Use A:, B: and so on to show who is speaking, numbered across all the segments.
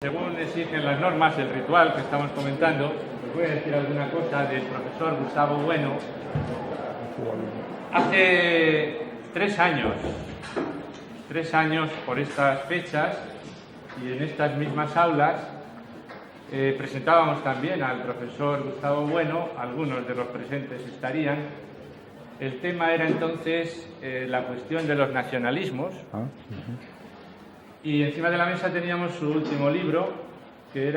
A: Según exigen las normas, el ritual que estamos comentando, os voy a decir alguna cosa del profesor Gustavo Bueno. Hace 3 años por estas fechas y en estas mismas aulas, presentábamos también al profesor Gustavo Bueno, algunos de los presentes estarían. El tema era entonces la cuestión de los nacionalismos. Y encima de la mesa teníamos su último libro, que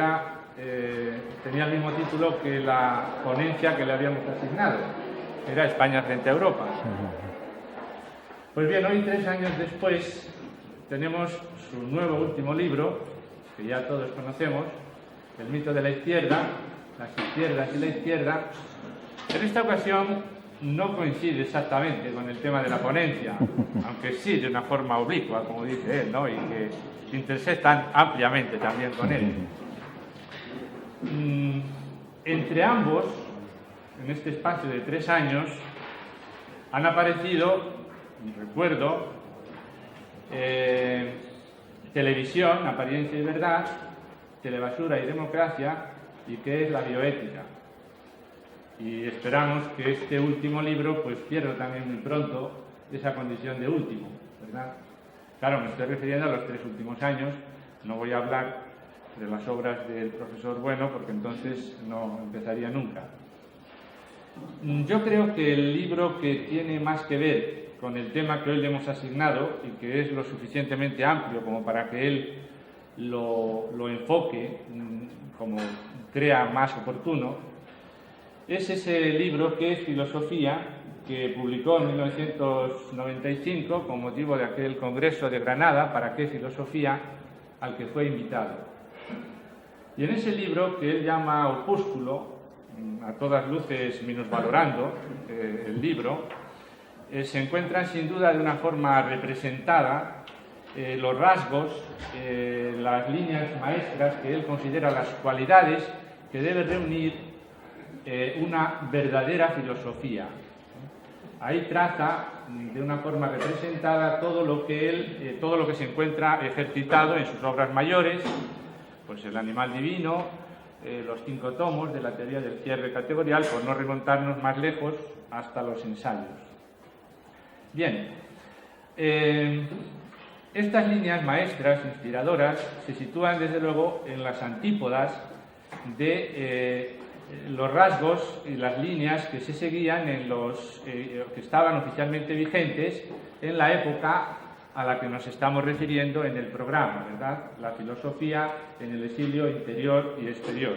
A: tenía el mismo título que la ponencia que le habíamos asignado, era España frente a Europa. Pues bien, hoy 3 años después tenemos su nuevo último libro, que ya todos conocemos, El mito de la izquierda, las izquierdas y la izquierda. En esta ocasión no coincide exactamente con el tema de la ponencia, aunque sí de una forma oblicua, como dice él, ¿no? Y que intersectan ampliamente también con él. Entre ambos, en este espacio de 3 años, han aparecido, recuerdo, Televisión, Apariencia y Verdad, Telebasura y Democracia, y ¿qué es la bioética? Y esperamos que este último libro pues pierda también muy pronto esa condición de último, ¿verdad? Claro, me estoy refiriendo a los 3 últimos años, no voy a hablar de las obras del profesor Bueno porque entonces no empezaría nunca. Yo creo que el libro que tiene más que ver con el tema que hoy le hemos asignado y que es lo suficientemente amplio como para que él lo enfoque como crea más oportuno, es ese libro que es Filosofía, que publicó en 1995 con motivo de aquel Congreso de Granada, ¿Para qué filosofía?, al que fue invitado. Y en ese libro, que él llama Opúsculo, a todas luces minusvalorando el libro, se encuentran sin duda de una forma representada los rasgos, las líneas maestras que él considera las cualidades que debe reunir una verdadera filosofía. Ahí traza de una forma representada todo lo que se encuentra ejercitado en sus obras mayores, pues El animal divino, los 5 tomos de la teoría del cierre categorial, por no remontarnos más lejos hasta los ensayos. Bien, estas líneas maestras, inspiradoras, se sitúan desde luego en las antípodas de los rasgos y las líneas que se seguían en que estaban oficialmente vigentes en la época a la que nos estamos refiriendo en el programa, ¿verdad? La filosofía en el exilio interior y exterior.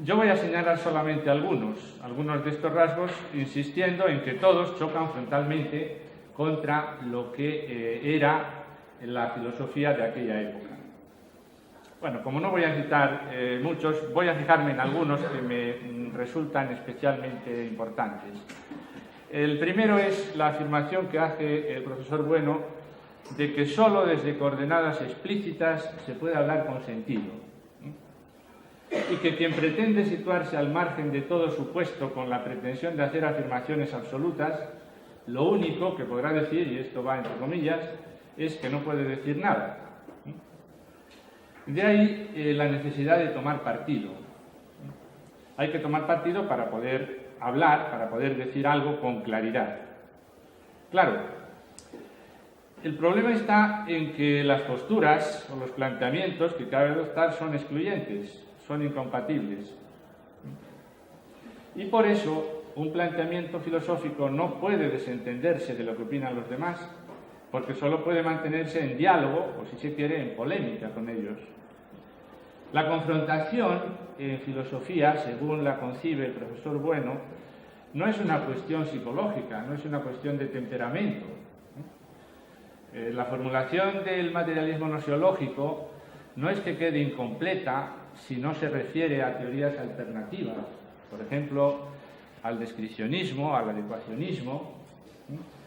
A: Yo voy a señalar solamente algunos de estos rasgos, insistiendo en que todos chocan frontalmente contra lo que era la filosofía de aquella época. Bueno, como no voy a citar muchos, voy a fijarme en algunos que me resultan especialmente importantes. El primero es la afirmación que hace el profesor Bueno de que solo desde coordenadas explícitas se puede hablar con sentido. Y que quien pretende situarse al margen de todo supuesto con la pretensión de hacer afirmaciones absolutas, lo único que podrá decir, y esto va entre comillas, es que no puede decir nada. De ahí la necesidad de tomar partido. Hay que tomar partido para poder hablar, para poder decir algo con claridad. Claro, el problema está en que las posturas o los planteamientos que cabe adoptar son excluyentes, son incompatibles. Y por eso un planteamiento filosófico no puede desentenderse de lo que opinan los demás, porque solo puede mantenerse en diálogo, o si se quiere, en polémica con ellos. La confrontación en filosofía, según la concibe el profesor Bueno, no es una cuestión psicológica, no es una cuestión de temperamento. La formulación del materialismo nosiológico no es que quede incompleta si no se refiere a teorías alternativas, por ejemplo, al descripcionismo, al adecuacionismo,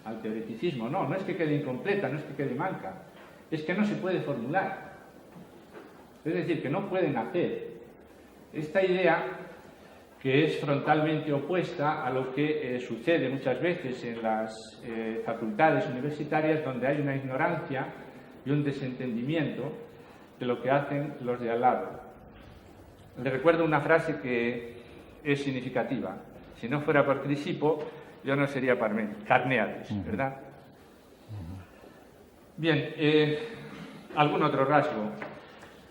A: al teoreticismo. No es que quede incompleta, no es que quede manca, es que no se puede formular. Es decir, que no pueden hacer esta idea que es frontalmente opuesta a lo que sucede muchas veces en las facultades universitarias, donde hay una ignorancia y un desentendimiento de lo que hacen los de al lado. Le recuerdo una frase que es significativa. Si no fuera por Crisipo, yo no sería Carneades, ¿verdad? Bien, algún otro rasgo.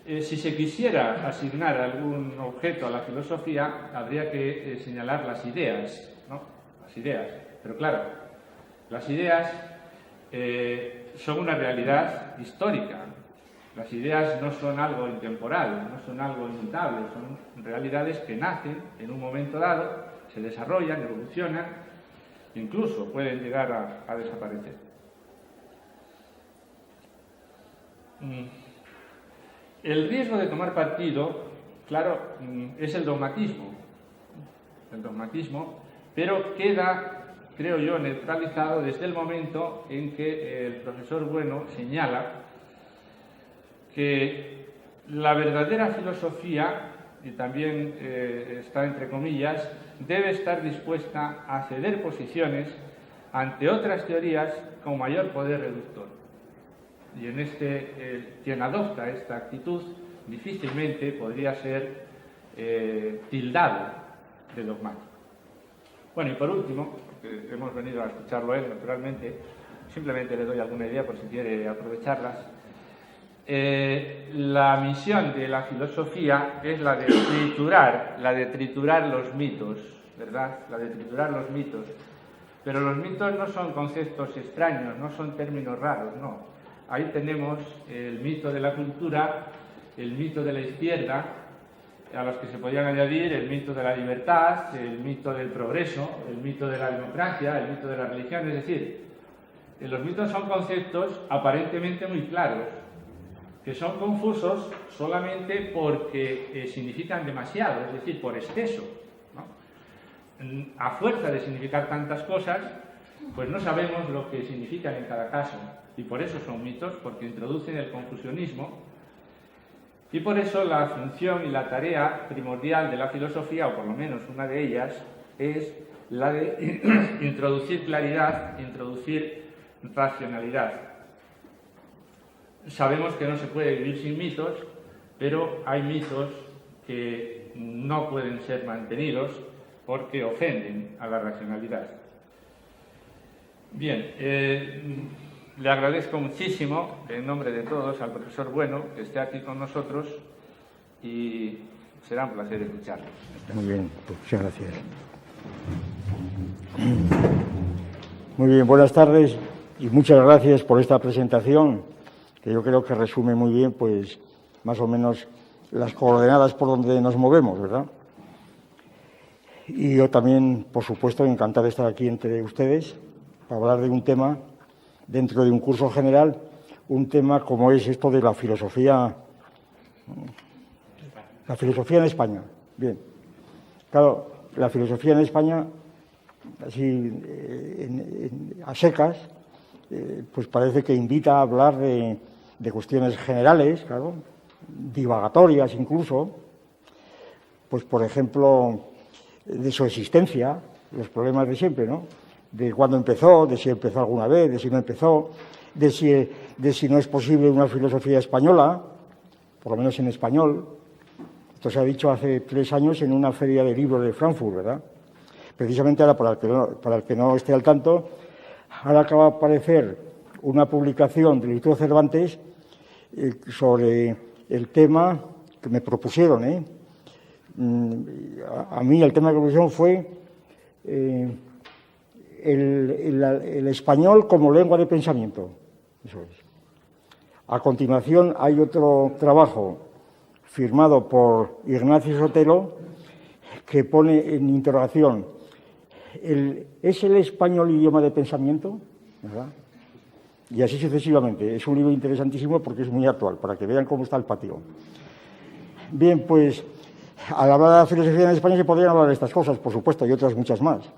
A: Si se quisiera asignar algún objeto a la filosofía, habría que señalar las ideas, ¿no? Las ideas. Pero claro, las ideas son una realidad histórica. Las ideas no son algo intemporal, no son algo inmutable, son realidades que nacen en un momento dado, se desarrollan, evolucionan, incluso pueden llegar a desaparecer. El riesgo de tomar partido, claro, es el dogmatismo, pero queda, creo yo, neutralizado desde el momento en que el profesor Bueno señala que la verdadera filosofía, y también está entre comillas, debe estar dispuesta a ceder posiciones ante otras teorías con mayor poder reductor. Y en quien adopta esta actitud difícilmente podría ser tildado de dogmático. Bueno, y por último, porque hemos venido a escucharlo él, naturalmente, simplemente le doy alguna idea por si quiere aprovecharlas. La misión de la filosofía es la de triturar los mitos, ¿verdad? La de triturar los mitos. Pero los mitos no son conceptos extraños, no son términos raros, no. Ahí tenemos el mito de la cultura, el mito de la izquierda, a los que se podían añadir el mito de la libertad, el mito del progreso, el mito de la democracia, el mito de la religión. Es decir, los mitos son conceptos aparentemente muy claros, que son confusos solamente porque significan demasiado, es decir, por exceso, ¿no? A fuerza de significar tantas cosas, pues no sabemos lo que significan en cada caso. Y por eso son mitos, porque introducen el confusionismo. Y por eso la función y la tarea primordial de la filosofía, o por lo menos una de ellas, es la de introducir claridad, introducir racionalidad. Sabemos que no se puede vivir sin mitos, pero hay mitos que no pueden ser mantenidos porque ofenden a la racionalidad. Bien, le agradezco muchísimo, en nombre de todos, al profesor Bueno, que esté aquí con nosotros y será un placer escucharlo.
B: Muy bien, pues muchas gracias. Muy bien, buenas tardes y muchas gracias por esta presentación, que yo creo que resume muy bien, pues, más o menos las coordenadas por donde nos movemos, ¿verdad? Y yo también, por supuesto, encantado de estar aquí entre ustedes para hablar de un tema dentro de un curso general, un tema como es esto de la filosofía en España. Bien, claro, la filosofía en España, así a secas, pues parece que invita a hablar de cuestiones generales, claro, divagatorias incluso, pues por ejemplo, de su existencia, los problemas de siempre, ¿no? De cuándo empezó, de si empezó alguna vez, de si no empezó, de si no es posible una filosofía española, por lo menos en español. Esto se ha dicho hace 3 años en una feria de libros de Frankfurt, ¿verdad? Precisamente ahora, para el que no esté al tanto, ahora acaba de aparecer una publicación del Instituto Cervantes sobre el tema que me propusieron, A mí el tema que me propusieron fue el español como lengua de pensamiento. Eso es. A continuación hay otro trabajo firmado por Ignacio Sotelo que pone en interrogación ¿es el español idioma de pensamiento? ¿Verdad? Y así sucesivamente. Es un libro interesantísimo porque es muy actual, para que vean cómo está el patio. Bien, pues al hablar de la filosofía en España se podrían hablar de estas cosas, por supuesto, y otras muchas más.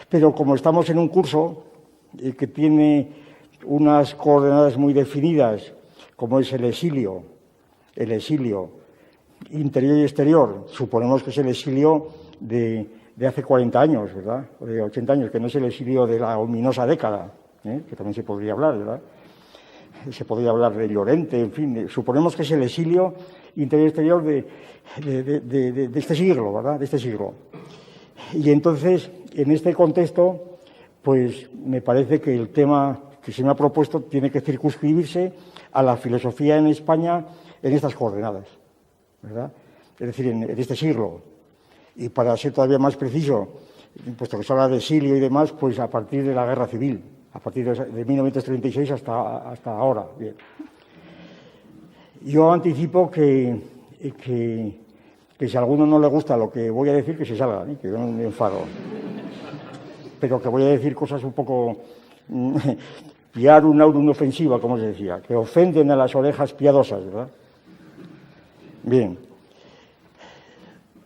B: Pero como estamos en un curso que tiene unas coordenadas muy definidas, como es el exilio interior y exterior, suponemos que es el exilio de hace 40 años, ¿verdad? O de 80 años, que no es el exilio de la ominosa década, que también se podría hablar, ¿verdad? se podría hablar de Llorente, en fin, suponemos que es el exilio interior-exterior de este siglo, ¿verdad? De este siglo. Y entonces, en este contexto, pues me parece que el tema que se me ha propuesto tiene que circunscribirse a la filosofía en España en estas coordenadas, ¿verdad? Es decir, en este siglo. Y para ser todavía más preciso, puesto que se habla de exilio y demás, pues a partir de la Guerra Civil, a partir de 1936 hasta ahora. Bien. Yo anticipo que si a alguno no le gusta lo que voy a decir, que se salga, ¿eh? Que yo no me enfado. Pero que voy a decir cosas un poco piar un aurum ofensiva, como se decía, que ofenden a las orejas piadosas, ¿verdad? Bien.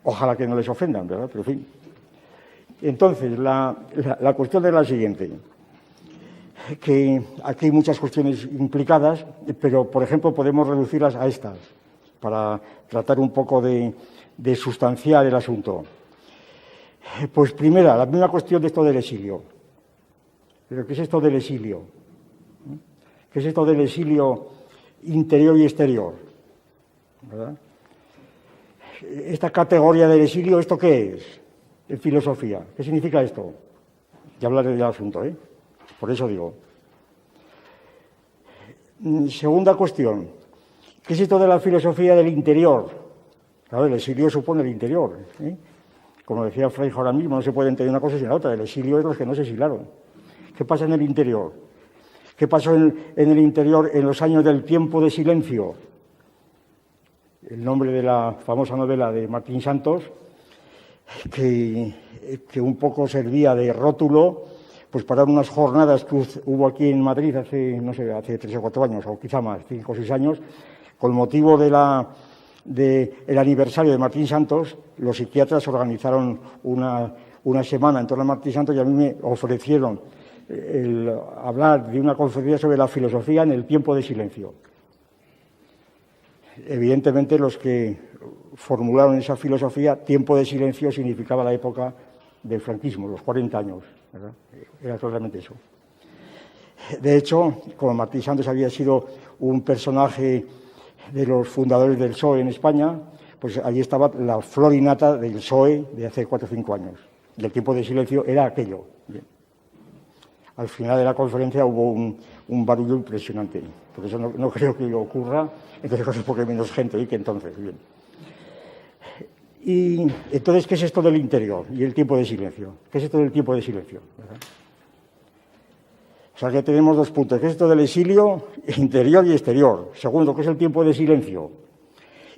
B: Ojalá que no les ofendan, ¿verdad? Pero en fin. Entonces, la cuestión es la siguiente, que aquí hay muchas cuestiones implicadas, pero, por ejemplo, podemos reducirlas a estas, para tratar un poco de sustanciar el asunto. Pues primera, la misma cuestión de esto del exilio. ¿Pero qué es esto del exilio? ¿Qué es esto del exilio interior y exterior? ¿Verdad? Esta categoría del exilio, ¿esto qué es? En filosofía. ¿Qué significa esto? Ya hablaré del asunto, ¿eh? Por eso digo. Segunda cuestión. ¿Qué es esto de la filosofía del interior? Claro, el exilio supone el interior, ¿eh? Como decía Frege ahora mismo, no se puede entender una cosa sin la otra. El exilio es los que no se exilaron. ¿Qué pasa en el interior? ¿Qué pasó en el interior en los años del tiempo de silencio? El nombre de la famosa novela de Martín Santos, que un poco servía de rótulo pues para unas jornadas que hubo aquí en Madrid hace 3 o 4 años, o quizá más, 5 o 6 años, con motivo del aniversario de Martín Santos. Los psiquiatras organizaron una semana en torno a Martín Santos y a mí me ofrecieron hablar de una conferencia sobre la filosofía en el tiempo de silencio. Evidentemente, los que formularon esa filosofía, tiempo de silencio significaba la época del franquismo, los 40 años, ¿verdad? Era totalmente eso. De hecho, como Martín Santos había sido un personaje de los fundadores del PSOE en España, pues allí estaba la flor y nata del PSOE de hace 4 o 5 años. Y el tiempo de silencio era aquello. Bien. Al final de la conferencia hubo un barullo impresionante. Por eso no creo que ocurra, entonces porque hay menos gente ahí que entonces. Bien. Y entonces, ¿qué es esto del interior y el tiempo de silencio? ¿Qué es esto del tiempo de silencio? ¿Verdad? O sea, que tenemos 2 puntos. ¿Qué es esto del exilio interior y exterior? Segundo, ¿qué es el tiempo de silencio?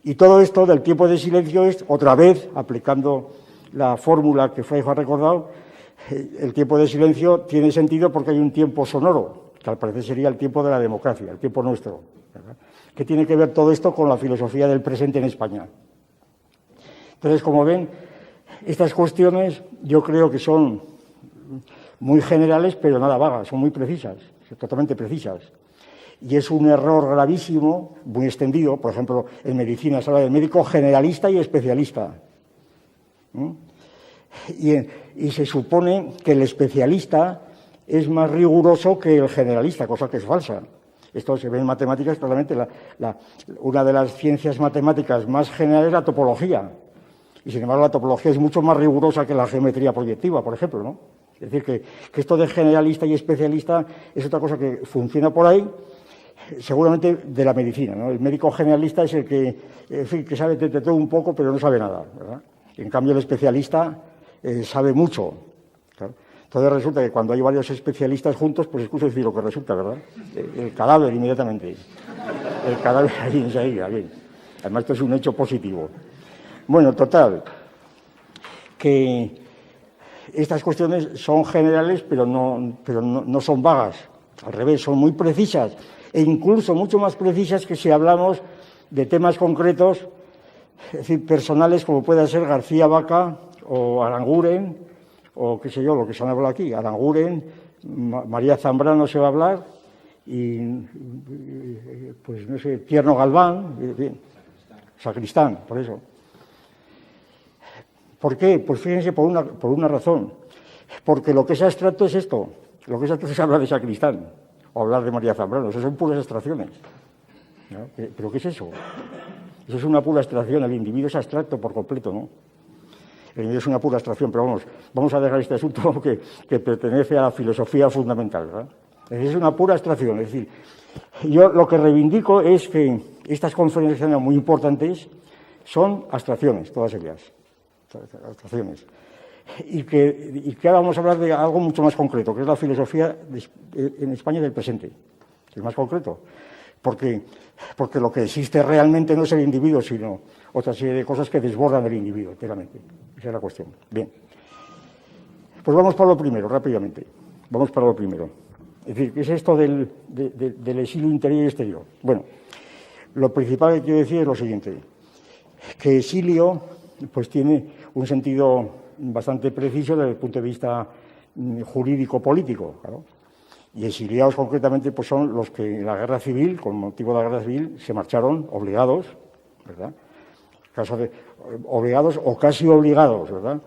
B: Y todo esto del tiempo de silencio es, otra vez, aplicando la fórmula que Frege ha recordado, el tiempo de silencio tiene sentido porque hay un tiempo sonoro, que al parecer sería el tiempo de la democracia, el tiempo nuestro, ¿verdad? ¿Qué tiene que ver todo esto con la filosofía del presente en España? Entonces, como ven, estas cuestiones yo creo que son muy generales, pero nada vagas, son muy precisas, totalmente precisas. Y es un error gravísimo, muy extendido. Por ejemplo, en medicina se habla del médico generalista y especialista. Y se supone que el especialista es más riguroso que el generalista, cosa que es falsa. Esto se ve en matemáticas claramente. Una de las ciencias matemáticas más generales es la topología. Y sin embargo la topología es mucho más rigurosa que la geometría proyectiva, por ejemplo, ¿no? Es decir, que esto de generalista y especialista es otra cosa que funciona por ahí, seguramente de la medicina, ¿no? El médico generalista es el que, en fin, que sabe de todo un poco, pero no sabe nada, ¿verdad? En cambio, el especialista sabe mucho. ¿Claro? Entonces resulta que cuando hay varios especialistas juntos, pues excuso decir lo que resulta, ¿verdad? El cadáver inmediatamente. El cadáver ahí enseguida, bien. Además, esto es un hecho positivo. Bueno, total, que estas cuestiones son generales, pero no son vagas. Al revés, son muy precisas, e incluso mucho más precisas que si hablamos de temas concretos, es decir, personales, como pueda ser García Vaca o Aranguren, o qué sé yo, lo que se han hablado aquí, Aranguren, María Zambrano se va a hablar, y pues no sé, Tierno Galván, bien, Sacristán, por eso. ¿Por qué? Pues fíjense, por una razón. Porque lo que es abstracto es esto. Lo que es abstracto es hablar de Sacristán. o hablar de María Zambrano. Eso son puras abstracciones, ¿no? ¿Pero qué es eso? Eso es una pura abstracción. El individuo es abstracto por completo, ¿no? El individuo es una pura abstracción, pero vamos a dejar este asunto que pertenece a la filosofía fundamental, ¿verdad? Es una pura abstracción. Es decir, yo lo que reivindico es que estas conferencias muy importantes son abstracciones, todas ellas. Abstracciones. Y que ahora vamos a hablar de algo mucho más concreto, que es la filosofía en España del presente. Es más concreto. Porque lo que existe realmente no es el individuo, sino otra serie de cosas que desbordan el individuo enteramente. Esa es la cuestión. Bien. Pues vamos para lo primero, rápidamente. Vamos para lo primero. Es decir, ¿qué es esto del exilio interior y exterior? Bueno, lo principal que quiero decir es lo siguiente, que exilio pues tiene un sentido bastante preciso desde el punto de vista jurídico-político, claro. Y exiliados concretamente pues son los que en la guerra civil, con motivo de la guerra civil, se marcharon obligados, ¿verdad? Caso de obligados o casi obligados, ¿verdad?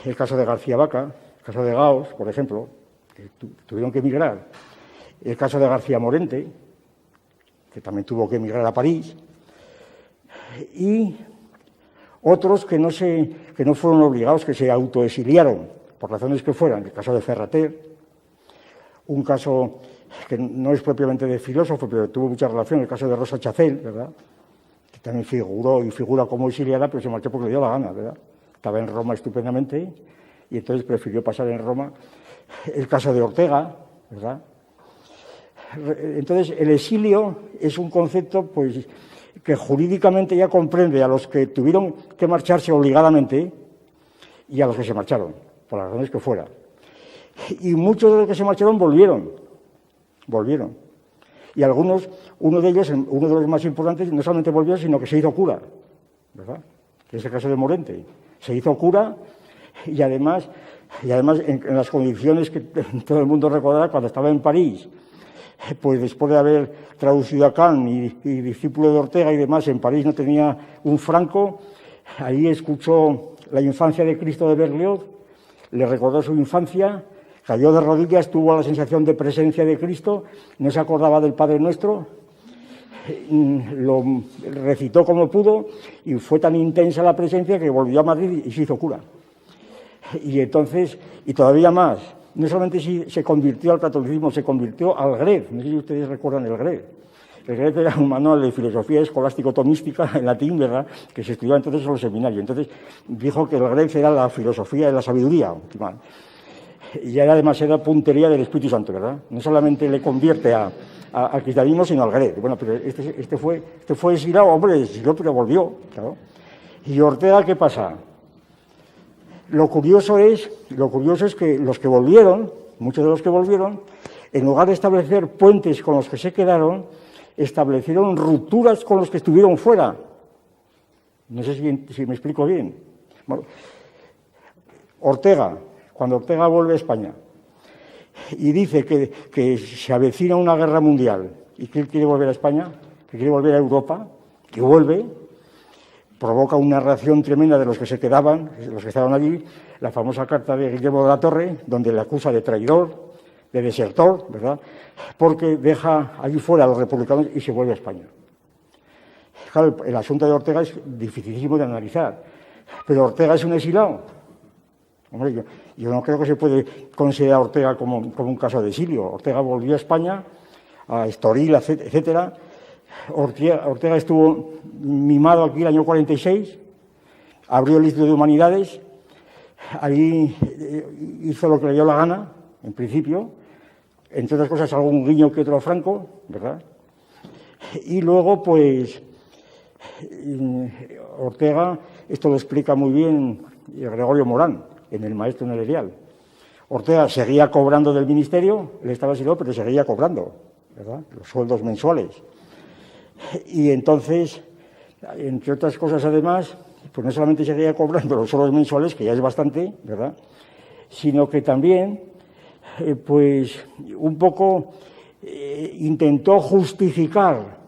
B: El caso de García Vaca, el caso de Gaos, por ejemplo, que tuvieron que emigrar. El caso de García Morente, que también tuvo que emigrar a París. Y otros que no fueron obligados, que se autoexiliaron, por razones que fueran. El caso de Ferrater, un caso que no es propiamente de filósofo, pero tuvo mucha relación, el caso de Rosa Chacel, ¿verdad? Que también figura como exiliada, pero se marchó porque le dio la gana, ¿verdad? Estaba en Roma estupendamente y entonces prefirió pasar en Roma. El caso de Ortega, ¿verdad? Entonces, el exilio es un concepto, pues, que jurídicamente ya comprende a los que tuvieron que marcharse obligadamente y a los que se marcharon, por las razones que fuera. Y muchos de los que se marcharon volvieron. Y algunos, uno de ellos, uno de los más importantes, no solamente volvió, sino que se hizo cura, ¿verdad? Que es el caso de Morente. Se hizo cura y además en las condiciones que todo el mundo recordará cuando estaba en París, pues después de haber traducido a Kant y discípulo de Ortega y demás, en París no tenía un franco, ahí escuchó la infancia de Cristo de Berlioz, le recordó su infancia, cayó de rodillas, tuvo la sensación de presencia de Cristo, no se acordaba del Padre Nuestro, lo recitó como pudo y fue tan intensa la presencia que volvió a Madrid y se hizo cura. Y entonces, y todavía más, no solamente se convirtió al catolicismo, se convirtió al Grec. No sé si ustedes recuerdan el Grec. El Grec era un manual de filosofía escolástico-tomística en latín, ¿verdad?, que se estudiaba entonces en los seminarios. Entonces dijo que el Grec era la filosofía de la sabiduría. Y ya era demasiada puntería del Espíritu Santo, ¿verdad? No solamente le convierte al cristianismo, sino al Grec. Bueno, pero este fue exilado, hombre, exilió, pero volvió, claro. ¿Y Ortega qué pasa? Lo curioso es que los que volvieron, muchos de los que volvieron, en lugar de establecer puentes con los que se quedaron, establecieron rupturas con los que estuvieron fuera. No sé si me explico bien. Bueno, cuando Ortega vuelve a España y dice que se avecina una guerra mundial y que él quiere volver a España, que quiere volver a Europa, que vuelve, provoca una reacción tremenda de los que se quedaban, de los que estaban allí, la famosa carta de Guillermo de la Torre, donde le acusa de traidor, de desertor, ¿verdad?, porque deja allí fuera a los republicanos y se vuelve a España. Claro, el asunto de Ortega es dificilísimo de analizar, pero Ortega es un exilado. Hombre, yo no creo que se puede considerar a Ortega como un caso de exilio. Ortega volvió a España, a Estoril, etcétera. Ortega estuvo mimado aquí el año 46, abrió el Instituto de Humanidades, ahí hizo lo que le dio la gana, en principio, entre otras cosas algún guiño que otro a Franco, ¿verdad? Y luego, pues, Ortega, esto lo explica muy bien Gregorio Morán, en El maestro en el Erial. Ortega seguía cobrando del ministerio, él estaba exiliado, pero seguía cobrando, ¿verdad?, los sueldos mensuales. Y entonces, entre otras cosas además, pues no solamente seguía cobrando los sueldos mensuales, que ya es bastante, ¿verdad?, sino que también, pues, un poco intentó justificar.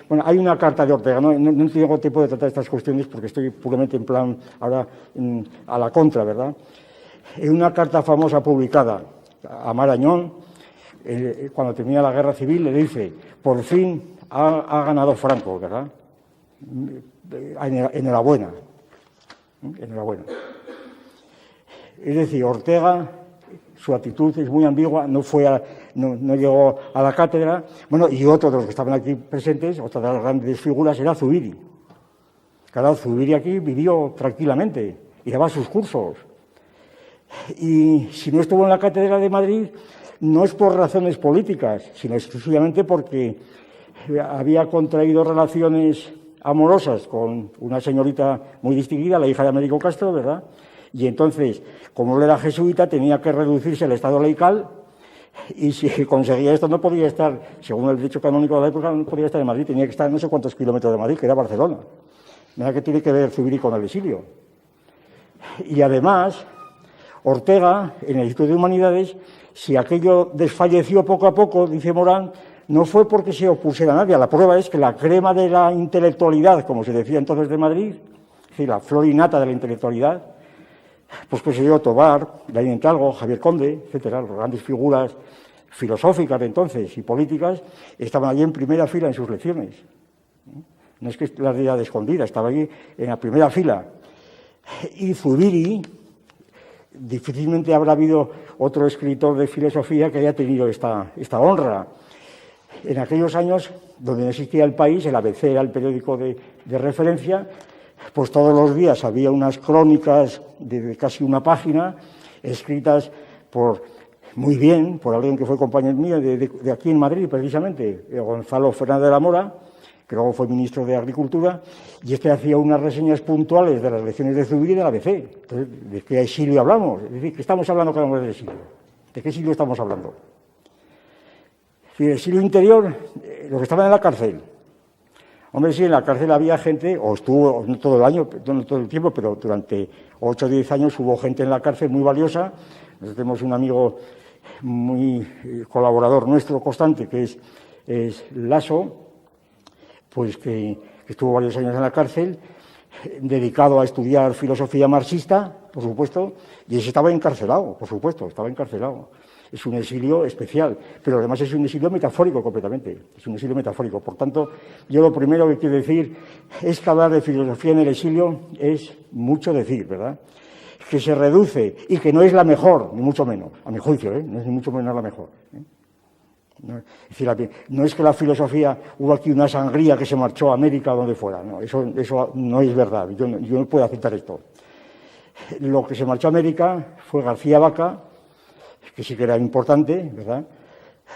B: Bueno, hay una carta de Ortega, no tengo tiempo de tratar estas cuestiones porque estoy puramente en plan ahora a la contra, ¿verdad? En una carta famosa publicada a Marañón, cuando termina la guerra civil, le dice, por fin ha ganado Franco, ¿verdad? Enhorabuena. Enhorabuena. Es decir, Ortega, su actitud es muy ambigua, no llegó a la cátedra. Bueno, y otro de los que estaban aquí presentes, otra de las grandes figuras, era Zubiri. Claro, Zubiri aquí vivió tranquilamente y daba sus cursos. Y si no estuvo en la cátedra de Madrid, no es por razones políticas, sino exclusivamente porque había contraído relaciones amorosas con una señorita muy distinguida, la hija de Américo Castro, ¿verdad? Y entonces, como él era jesuita, tenía que reducirse el estado laical, y si conseguía esto no podía estar, según el derecho canónico de la época, no podía estar en Madrid, tenía que estar en no sé cuántos kilómetros de Madrid, que era Barcelona. Mira que tiene que ver Zubiri con el exilio. Y además, Ortega, en el Instituto de Humanidades, si aquello desfalleció poco a poco, dice Morán, no fue porque se opusiera a nadie. La prueba es que la crema de la intelectualidad, como se decía entonces de Madrid, es decir, la flor y nata de la intelectualidad, pues consiguió Tobar, Laín Entralgo, Javier Conde, etcétera, las grandes figuras filosóficas de entonces y políticas, estaban allí en primera fila en sus lecciones. No es que las diera de escondida, estaba allí en la primera fila. Y Zubiri, difícilmente habrá habido otro escritor de filosofía que haya tenido esta honra. En aquellos años, donde no existía El País, el ABC era el periódico de referencia, pues todos los días había unas crónicas de casi una página, escritas muy bien por alguien que fue compañero mío de aquí en Madrid, precisamente, Gonzalo Fernández de la Mora, que luego fue ministro de Agricultura, y hacía unas reseñas puntuales de las lecciones de Zubiri del ABC. Entonces, ¿de qué exilio hablamos? Es decir, ¿qué estamos hablando cada uno del exilio? ¿De qué exilio estamos hablando? El exilio interior, los que estaban en la cárcel. Hombre, sí, en la cárcel había gente, o estuvo no todo el año, no todo el tiempo, pero durante 8 o 10 años hubo gente en la cárcel muy valiosa. Nosotros tenemos un amigo muy colaborador nuestro constante, que es Lasso, pues que estuvo varios años en la cárcel, dedicado a estudiar filosofía marxista, por supuesto, y ese estaba encarcelado, por supuesto, estaba encarcelado. Es un exilio especial, pero además es un exilio metafórico completamente, es un exilio metafórico. Por tanto, yo lo primero que quiero decir es que hablar de filosofía en el exilio es mucho decir, ¿verdad? Que se reduce y que no es la mejor, ni mucho menos, a mi juicio, no es ni mucho menos la mejor. No, es decir, no es que la filosofía, hubo aquí una sangría que se marchó a América o donde fuera, no, eso no es verdad, yo no puedo aceptar esto. Lo que se marchó a América fue García Vaca, que sí que era importante, ¿verdad?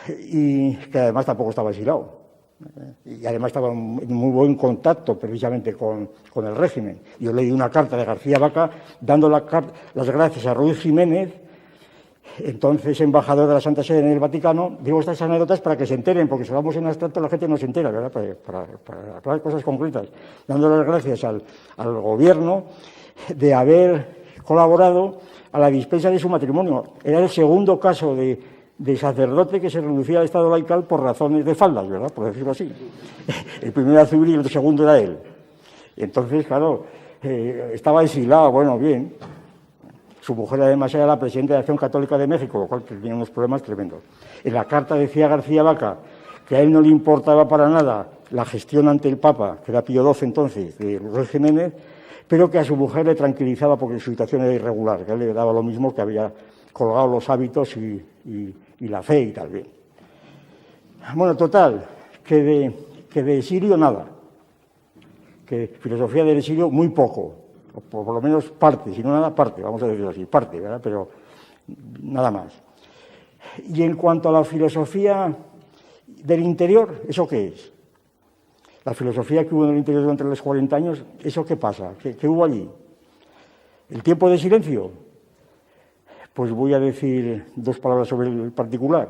B: Y que además tampoco estaba exilado. Y además estaba en muy buen contacto precisamente con el régimen. Yo leí una carta de García Vaca dando las gracias a Ruiz Jiménez, entonces embajador de la Santa Sede en el Vaticano. Digo estas anécdotas para que se enteren, porque si hablamos en abstracto la gente no se entera, ¿verdad? Para hablar cosas concretas. Dando las gracias al gobierno de haber colaborado a la dispensa de su matrimonio. Era el segundo caso de sacerdote que se reducía al estado laical por razones de faldas, ¿verdad? Por decirlo así. El primero era Zubiri y el segundo era él. Y entonces, claro, estaba exilado, bueno, bien. Su mujer además era la presidenta de Acción Católica de México, lo cual tenía unos problemas tremendos. En la carta decía García Vaca que a él no le importaba para nada la gestión ante el Papa, que era Pío XII entonces, de Ruiz Jiménez, pero que a su mujer le tranquilizaba porque su situación era irregular, que a él le daba lo mismo, que había colgado los hábitos y la fe y tal. Bien. Bueno, total, que de exilio nada, que filosofía del exilio muy poco, o por lo menos parte, si no nada, parte, vamos a decirlo así, parte, ¿verdad? Pero nada más. Y en cuanto a la filosofía del interior, ¿eso qué es? La filosofía que hubo en el interior durante los 40 años, ¿eso qué pasa? ¿Qué hubo allí? ¿El tiempo de silencio? Pues voy a decir 2 palabras sobre el particular.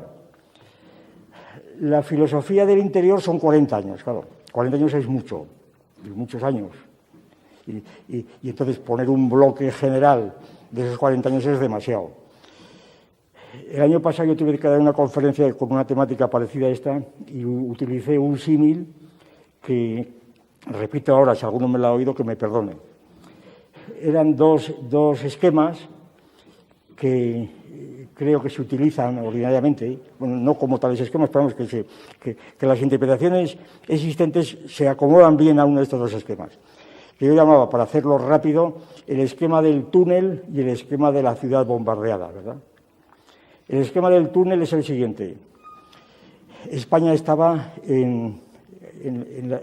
B: La filosofía del interior son 40 años, claro. 40 años es mucho, muchos años. Y entonces poner un bloque general de esos 40 años es demasiado. El año pasado yo tuve que dar una conferencia con una temática parecida a esta y utilicé un símil que, repito ahora, si alguno me lo ha oído, que me perdone. Eran dos esquemas que creo que se utilizan ordinariamente, bueno, no como tales esquemas, pero vamos, que las interpretaciones existentes se acomodan bien a uno de estos dos esquemas. Que yo llamaba, para hacerlo rápido, el esquema del túnel y el esquema de la ciudad bombardeada, ¿verdad? El esquema del túnel es el siguiente. España estaba en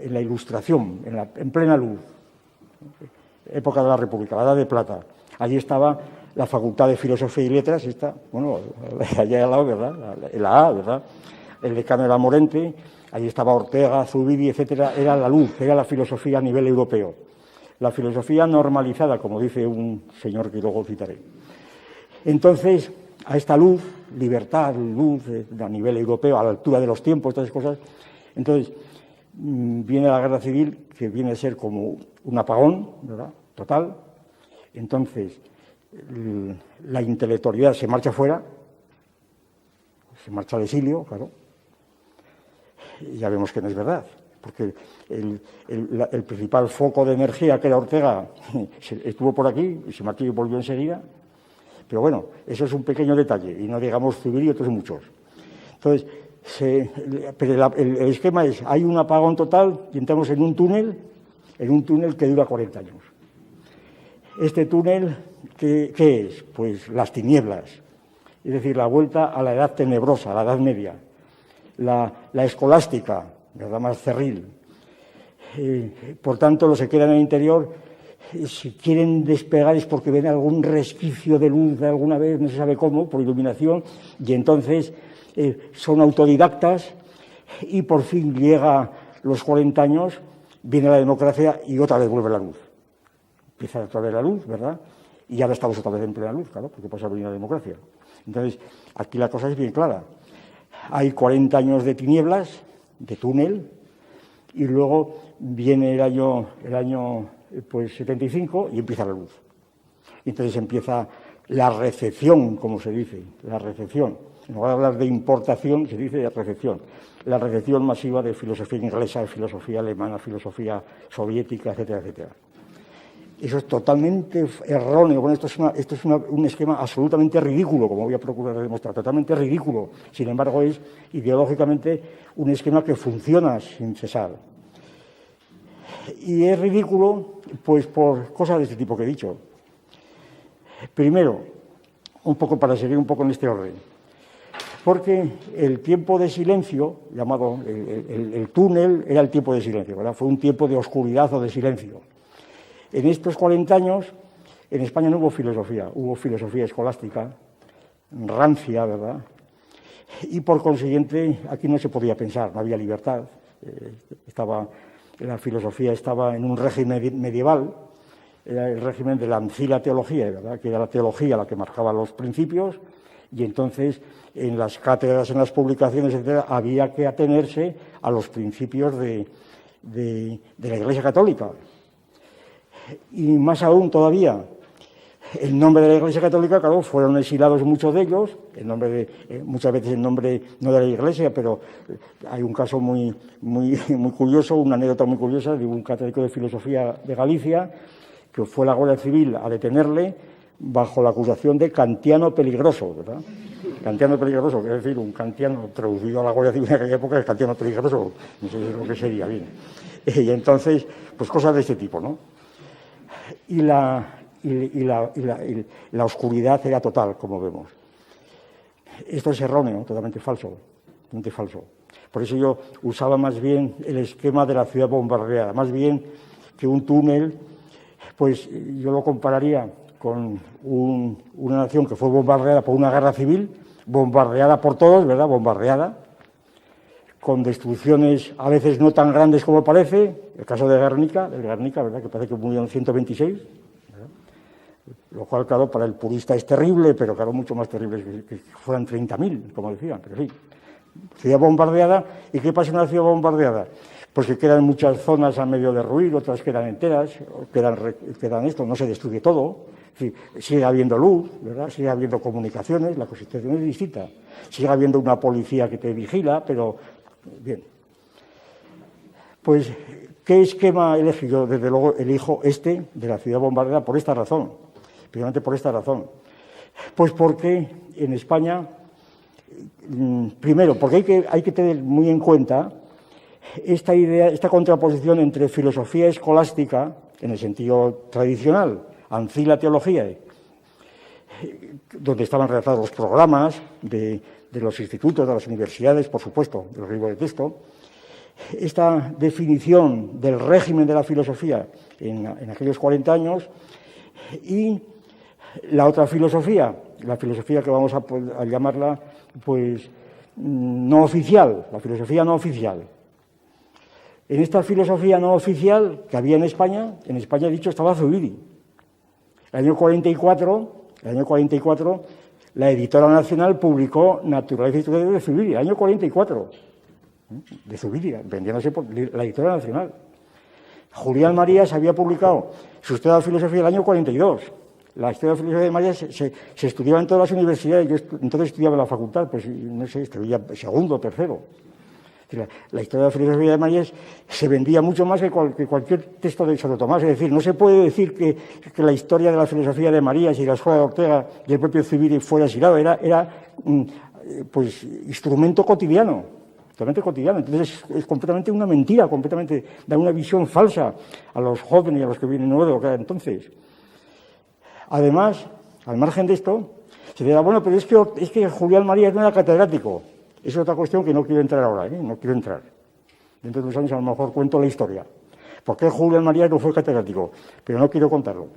B: la Ilustración, en plena luz, época de la República, la Edad de Plata. Allí estaba la Facultad de Filosofía y Letras, bueno, allá al lado, ¿verdad? La A, ¿verdad? El decano era Morente, allí estaba Ortega, Zubiri, etcétera. Era la luz, era la filosofía a nivel europeo. La filosofía normalizada, como dice un señor que luego citaré. Entonces, a esta luz, libertad, luz a nivel europeo, a la altura de los tiempos, todas esas cosas, entonces viene la guerra civil, que viene a ser como un apagón, ¿verdad? Total. Entonces, la intelectualidad se marcha fuera, se marcha al exilio, claro. Y ya vemos que no es verdad, porque el principal foco de energía, que era Ortega, estuvo por aquí y se marchó y volvió enseguida. Pero bueno, eso es un pequeño detalle, y no digamos Zubiri y otros muchos. Entonces, pero el esquema es, hay un apagón total y entramos en un túnel que dura 40 años. Este túnel, ¿qué es? Pues las tinieblas, es decir, la vuelta a la edad tenebrosa, a la Edad Media, la escolástica, ¿verdad? Más cerril. Por tanto, los que quedan en el interior, si quieren despegar es porque ven algún resquicio de luz de alguna vez, no se sabe cómo, por iluminación, y entonces son autodidactas, y por fin llega los 40 años, viene la democracia y otra vez vuelve la luz. Empieza otra vez la luz, ¿verdad? Y ahora estamos otra vez en plena luz, claro, porque pasa a venir la democracia. Entonces, aquí la cosa es bien clara. Hay 40 años de tinieblas, de túnel, y luego viene el año pues 75 y empieza la luz. Y entonces empieza la recepción, como se dice, la recepción. En lugar de hablar de importación, se dice de recepción. La recepción masiva de filosofía inglesa, de filosofía alemana, filosofía soviética, etcétera, etcétera. Eso es totalmente erróneo. Bueno, esto es un esquema absolutamente ridículo, como voy a procurar demostrar, totalmente ridículo. Sin embargo, es ideológicamente un esquema que funciona sin cesar. Y es ridículo, pues, por cosas de este tipo que he dicho. Primero, un poco para seguir un poco en este orden, porque el tiempo de silencio, llamado el túnel, era el tiempo de silencio, ¿verdad? Fue un tiempo de oscuridad o de silencio. En estos 40 años, en España no hubo filosofía escolástica, rancia, ¿verdad? Y por consiguiente, aquí no se podía pensar, no había libertad. La filosofía estaba en un régimen medieval, era el régimen de la ancila teología, ¿verdad? Que era la teología la que marcaba los principios, y entonces en las cátedras, en las publicaciones, etcétera, había que atenerse a los principios de la Iglesia Católica. Y más aún todavía, en nombre de la Iglesia Católica, claro, fueron exilados muchos de ellos, muchas veces en nombre no de la Iglesia, pero hay un caso muy curioso, una anécdota muy curiosa de un catedrático de filosofía de Galicia, que fue la Guardia Civil a detenerle bajo la acusación de kantiano peligroso, ¿verdad? Kantiano peligroso, que es decir, un kantiano traducido a la Guardia Civil en aquella época es kantiano peligroso, no sé lo que sería bien. Y entonces, pues cosas de este tipo, ¿no? Y la oscuridad era total, como vemos. Esto es erróneo, totalmente falso. Por eso yo usaba más bien el esquema de la ciudad bombardeada, más bien que un túnel, pues yo lo compararía con una nación que fue bombardeada por una guerra civil, bombardeada por todos, ¿verdad? Bombardeada, con destrucciones a veces no tan grandes como parece, el caso de Guernica, ¿verdad? Que parece que murieron 126, ¿verdad? Lo cual, claro, para el purista es terrible, pero claro, mucho más terrible que fueran 30.000, como decían, pero sí. Ciudad bombardeada, ¿y qué pasa en una ciudad bombardeada? Pues que quedan muchas zonas a medio de ruir, otras quedan enteras, quedan esto, no se destruye todo, sigue habiendo luz, ¿verdad? Sigue habiendo comunicaciones, la situación es distinta, sigue habiendo una policía que te vigila, pero bien. Pues, ¿qué esquema elegí yo? Desde luego elijo este de la ciudad bombardeada por esta razón, precisamente por esta razón. Pues porque en España, primero, porque hay que tener muy en cuenta esta idea, esta contraposición entre filosofía escolástica, en el sentido tradicional, ancila teología, donde estaban redactados los programas de los institutos, de las universidades, por supuesto, de los libros de texto, esta definición del régimen de la filosofía en aquellos 40 años, y la otra filosofía, la filosofía que vamos a llamarla, pues, no oficial, la filosofía no oficial. En esta filosofía no oficial que había en España, dicho, estaba Zubiri. El año 44, la Editora Nacional publicó Naturaleza y Historia de Zubiri, el año 44, de Zubiri, vendiéndose por la Editora Nacional. Julián Marías había publicado su Historia de la Filosofía el año 42. La Historia de la Filosofía de Marías se estudiaba en todas las universidades. Yo entonces estudiaba en la facultad, pues no sé, estudiaba segundo, tercero. La Historia de la Filosofía de Marías se vendía mucho más que cualquier texto de Santo Tomás. Es decir, no se puede decir que la historia de la filosofía de Marías y la escuela de Ortega y el propio Zubiri fuera aislado. Era pues, instrumento cotidiano, totalmente cotidiano. Entonces es completamente una mentira, completamente da una visión falsa a los jóvenes y a los que vienen nuevos que era entonces. Además, al margen de esto, se dirá, bueno, pero es que Julián Marías no era catedrático. Es otra cuestión que no quiero entrar ahora, no quiero entrar. Dentro de unos años a lo mejor cuento la historia. ¿Por qué Julián Marías no fue catedrático? Pero no quiero contarlo.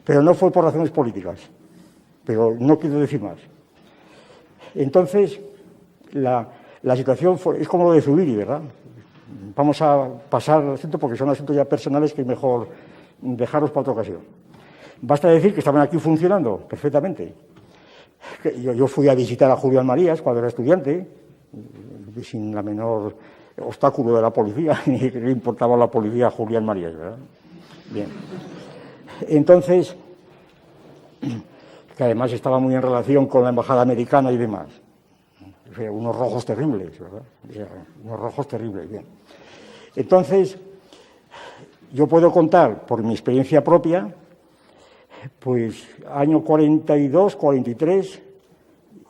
B: Pero no fue por razones políticas. Pero no quiero decir más. Entonces, la situación es como lo de Zubiri, ¿verdad? Vamos a pasar al asunto porque son asuntos ya personales que es mejor dejarlos para otra ocasión. Basta decir que estaban aquí funcionando perfectamente. Yo fui a visitar a Julián Marías cuando era estudiante, sin la menor obstáculo de la policía, ni que le importaba a la policía a Julián Marías, ¿verdad? Bien. Entonces, que además estaba muy en relación con la embajada americana y demás. O sea, unos rojos terribles, ¿verdad? O sea, unos rojos terribles, bien. Entonces, yo puedo contar por mi experiencia propia, pues año 42, 43,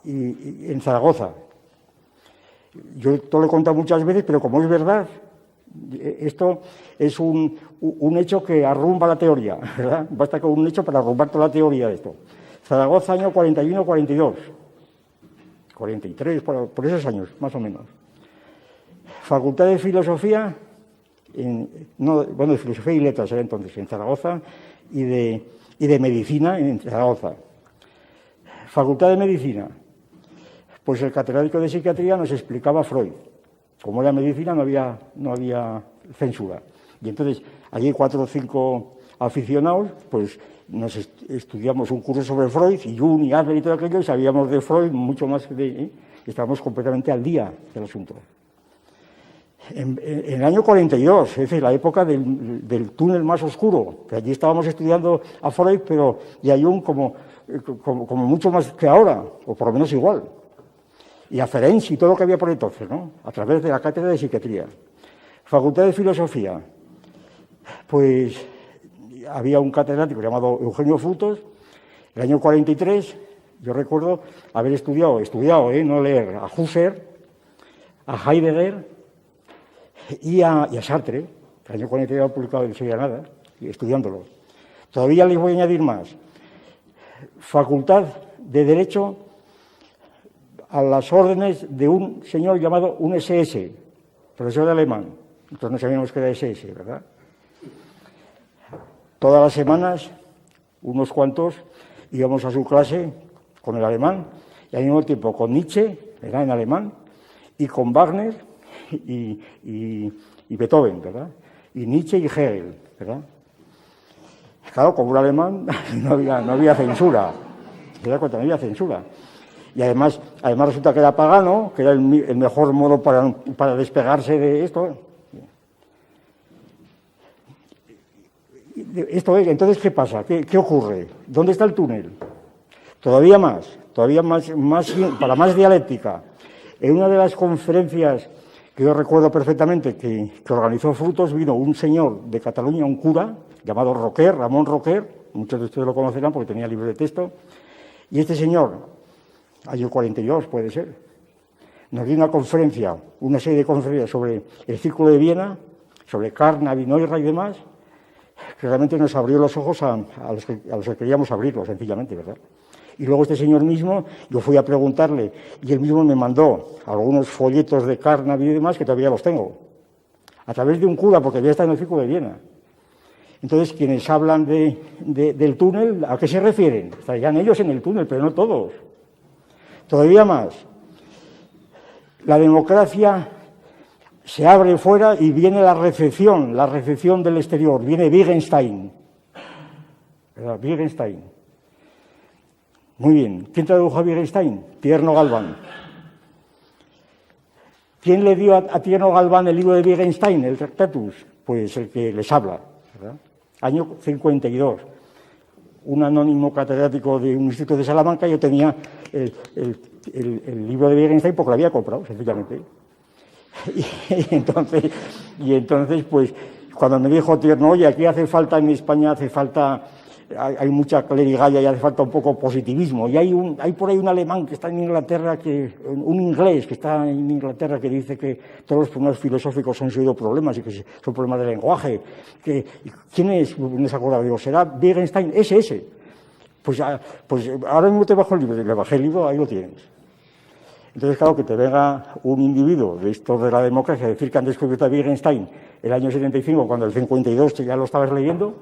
B: y en Zaragoza. Yo esto lo he contado muchas veces, pero como es verdad, esto es un hecho que arrumba la teoría, ¿verdad? Basta con un hecho para arrumbar toda la teoría de esto. Zaragoza, año 41, 42, 43, por esos años, más o menos. Facultad de Filosofía, de Filosofía y Letras era entonces, en Zaragoza, y de Medicina en Zaragoza. Facultad de Medicina, pues el catedrático de Psiquiatría nos explicaba Freud. Como era medicina no había censura. Y entonces, allí 4 o 5 aficionados, pues nos estudiamos un curso sobre Freud, y Jung y Adler y todo aquello, y sabíamos de Freud mucho más estábamos completamente al día del asunto. En el año 42, es decir, la época del túnel más oscuro, que allí estábamos estudiando a Freud, pero y a Jung como mucho más que ahora, o por lo menos igual. Y a Ferenczi y todo lo que había por entonces, ¿no? A través de la cátedra de Psiquiatría. Facultad de Filosofía, pues había un catedrático llamado Eugenio Frutos. El año 43, yo recuerdo haber estudiado, no leer, a Husserl, a Heidegger y a Sartre. El año 43 había publicado El Soy a Nada, estudiándolo. Todavía les voy a añadir más. Facultad de Derecho a las órdenes de un señor llamado un SS, profesor de alemán. Entonces no sabíamos que era SS, ¿verdad? Todas las semanas, unos cuantos, íbamos a su clase con el alemán, y al mismo tiempo con Nietzsche, ¿verdad?, en alemán, y con Wagner y Beethoven, ¿verdad? Y Nietzsche y Hegel, ¿verdad? Claro, como un alemán no había censura. ¿Se da cuenta? No había censura. Y además resulta que era pagano, que era el mejor modo para despegarse de esto. Entonces, ¿qué pasa? ¿Qué ocurre? ¿Dónde está el túnel? Todavía más, para más dialéctica. En una de las conferencias que yo recuerdo perfectamente que organizó Frutos, vino un señor de Cataluña, un cura, llamado Roquer, Ramón Roquer, muchos de ustedes lo conocerán porque tenía libros de texto, Y este señor, año 42 puede ser, nos dio una conferencia, una serie de conferencias sobre el Círculo de Viena, sobre Carnap, Neurach y demás, que realmente nos abrió los ojos a los que queríamos abrirlos, sencillamente, ¿verdad? Y luego este señor mismo, yo fui a preguntarle, y él mismo me mandó algunos folletos de Carnap y demás, que todavía los tengo, a través de un cura, porque había estado en el Círculo de Viena. Entonces, quienes hablan del túnel, ¿a qué se refieren? Estarían ellos en el túnel, pero no todos. Todavía más. La democracia se abre fuera y viene la recepción del exterior. Viene Wittgenstein. ¿Verdad? Wittgenstein. Muy bien. ¿Quién tradujo a Wittgenstein? Tierno Galván. ¿Quién le dio a Tierno Galván el libro de Wittgenstein, el Tractatus? Pues el que les habla, ¿verdad? Año 52. Un anónimo catedrático de un instituto de Salamanca, yo tenía el libro de Wittgenstein porque lo había comprado, sencillamente. Y entonces, pues, cuando me dijo Tierno, oye, aquí hace falta, en España hay mucha clerigalla y hace falta un poco positivismo. Y hay por ahí un alemán que está en Inglaterra, un inglés que está en Inglaterra, que dice que todos los problemas filosóficos han sido problemas y que son problemas de lenguaje. ¿Quién es? No se acuerda, digo, ¿será Wittgenstein? Ese. Pues ahora mismo te bajo el libro, le bajé el libro, ahí lo tienes. Entonces, claro, que te venga un individuo de esto de la democracia, decir que han descubierto a Wittgenstein el año 75, cuando el 52 ya lo estabas leyendo,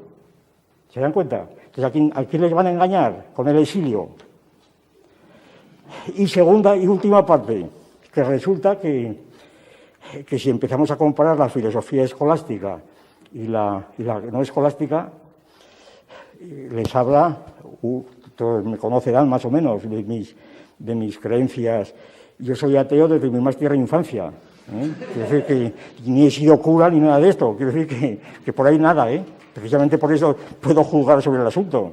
B: ¿se dan cuenta? Entonces, ¿a quién les van a engañar? Con el exilio. Y segunda y última parte, que resulta que si empezamos a comparar la filosofía escolástica y la no escolástica, les habla, todos me conocerán más o menos de mis creencias. Yo soy ateo desde mi más tierna infancia. Quiero decir que ni he sido cura ni nada de esto. Quiero decir que por ahí nada, Precisamente por eso puedo juzgar sobre el asunto.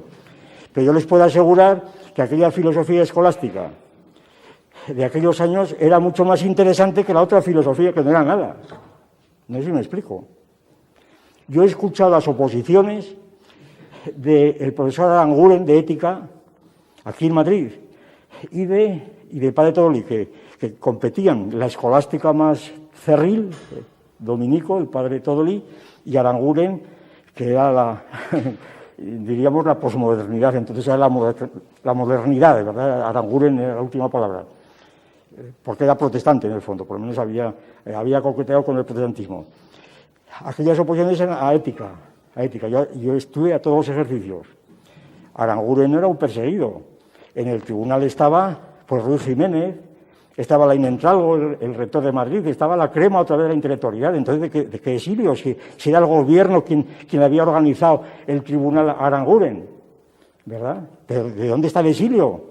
B: Pero yo les puedo asegurar que aquella filosofía escolástica de aquellos años era mucho más interesante que la otra filosofía, que no era nada. No sé si me explico. Yo he escuchado las oposiciones del profesor Aranguren de ética aquí en Madrid y del padre Todolí, que competían la escolástica más cerril, Dominico, el padre Todolí, y Aranguren, que era diríamos la posmodernidad, entonces era la modernidad, ¿verdad? Aranguren era la última palabra, porque era protestante en el fondo, por lo menos había coqueteado con el protestantismo. Aquellas oposiciones eran a ética. Yo estuve a todos los ejercicios. Aranguren era un perseguido. En el tribunal estaba pues Ruiz Jiménez, estaba Laín Entralgo, el rector de Madrid, estaba la crema otra vez de la intelectualidad. Entonces, ¿de qué exilio? Si era el gobierno quien había organizado el tribunal Aranguren, ¿verdad? Pero ¿de dónde está el exilio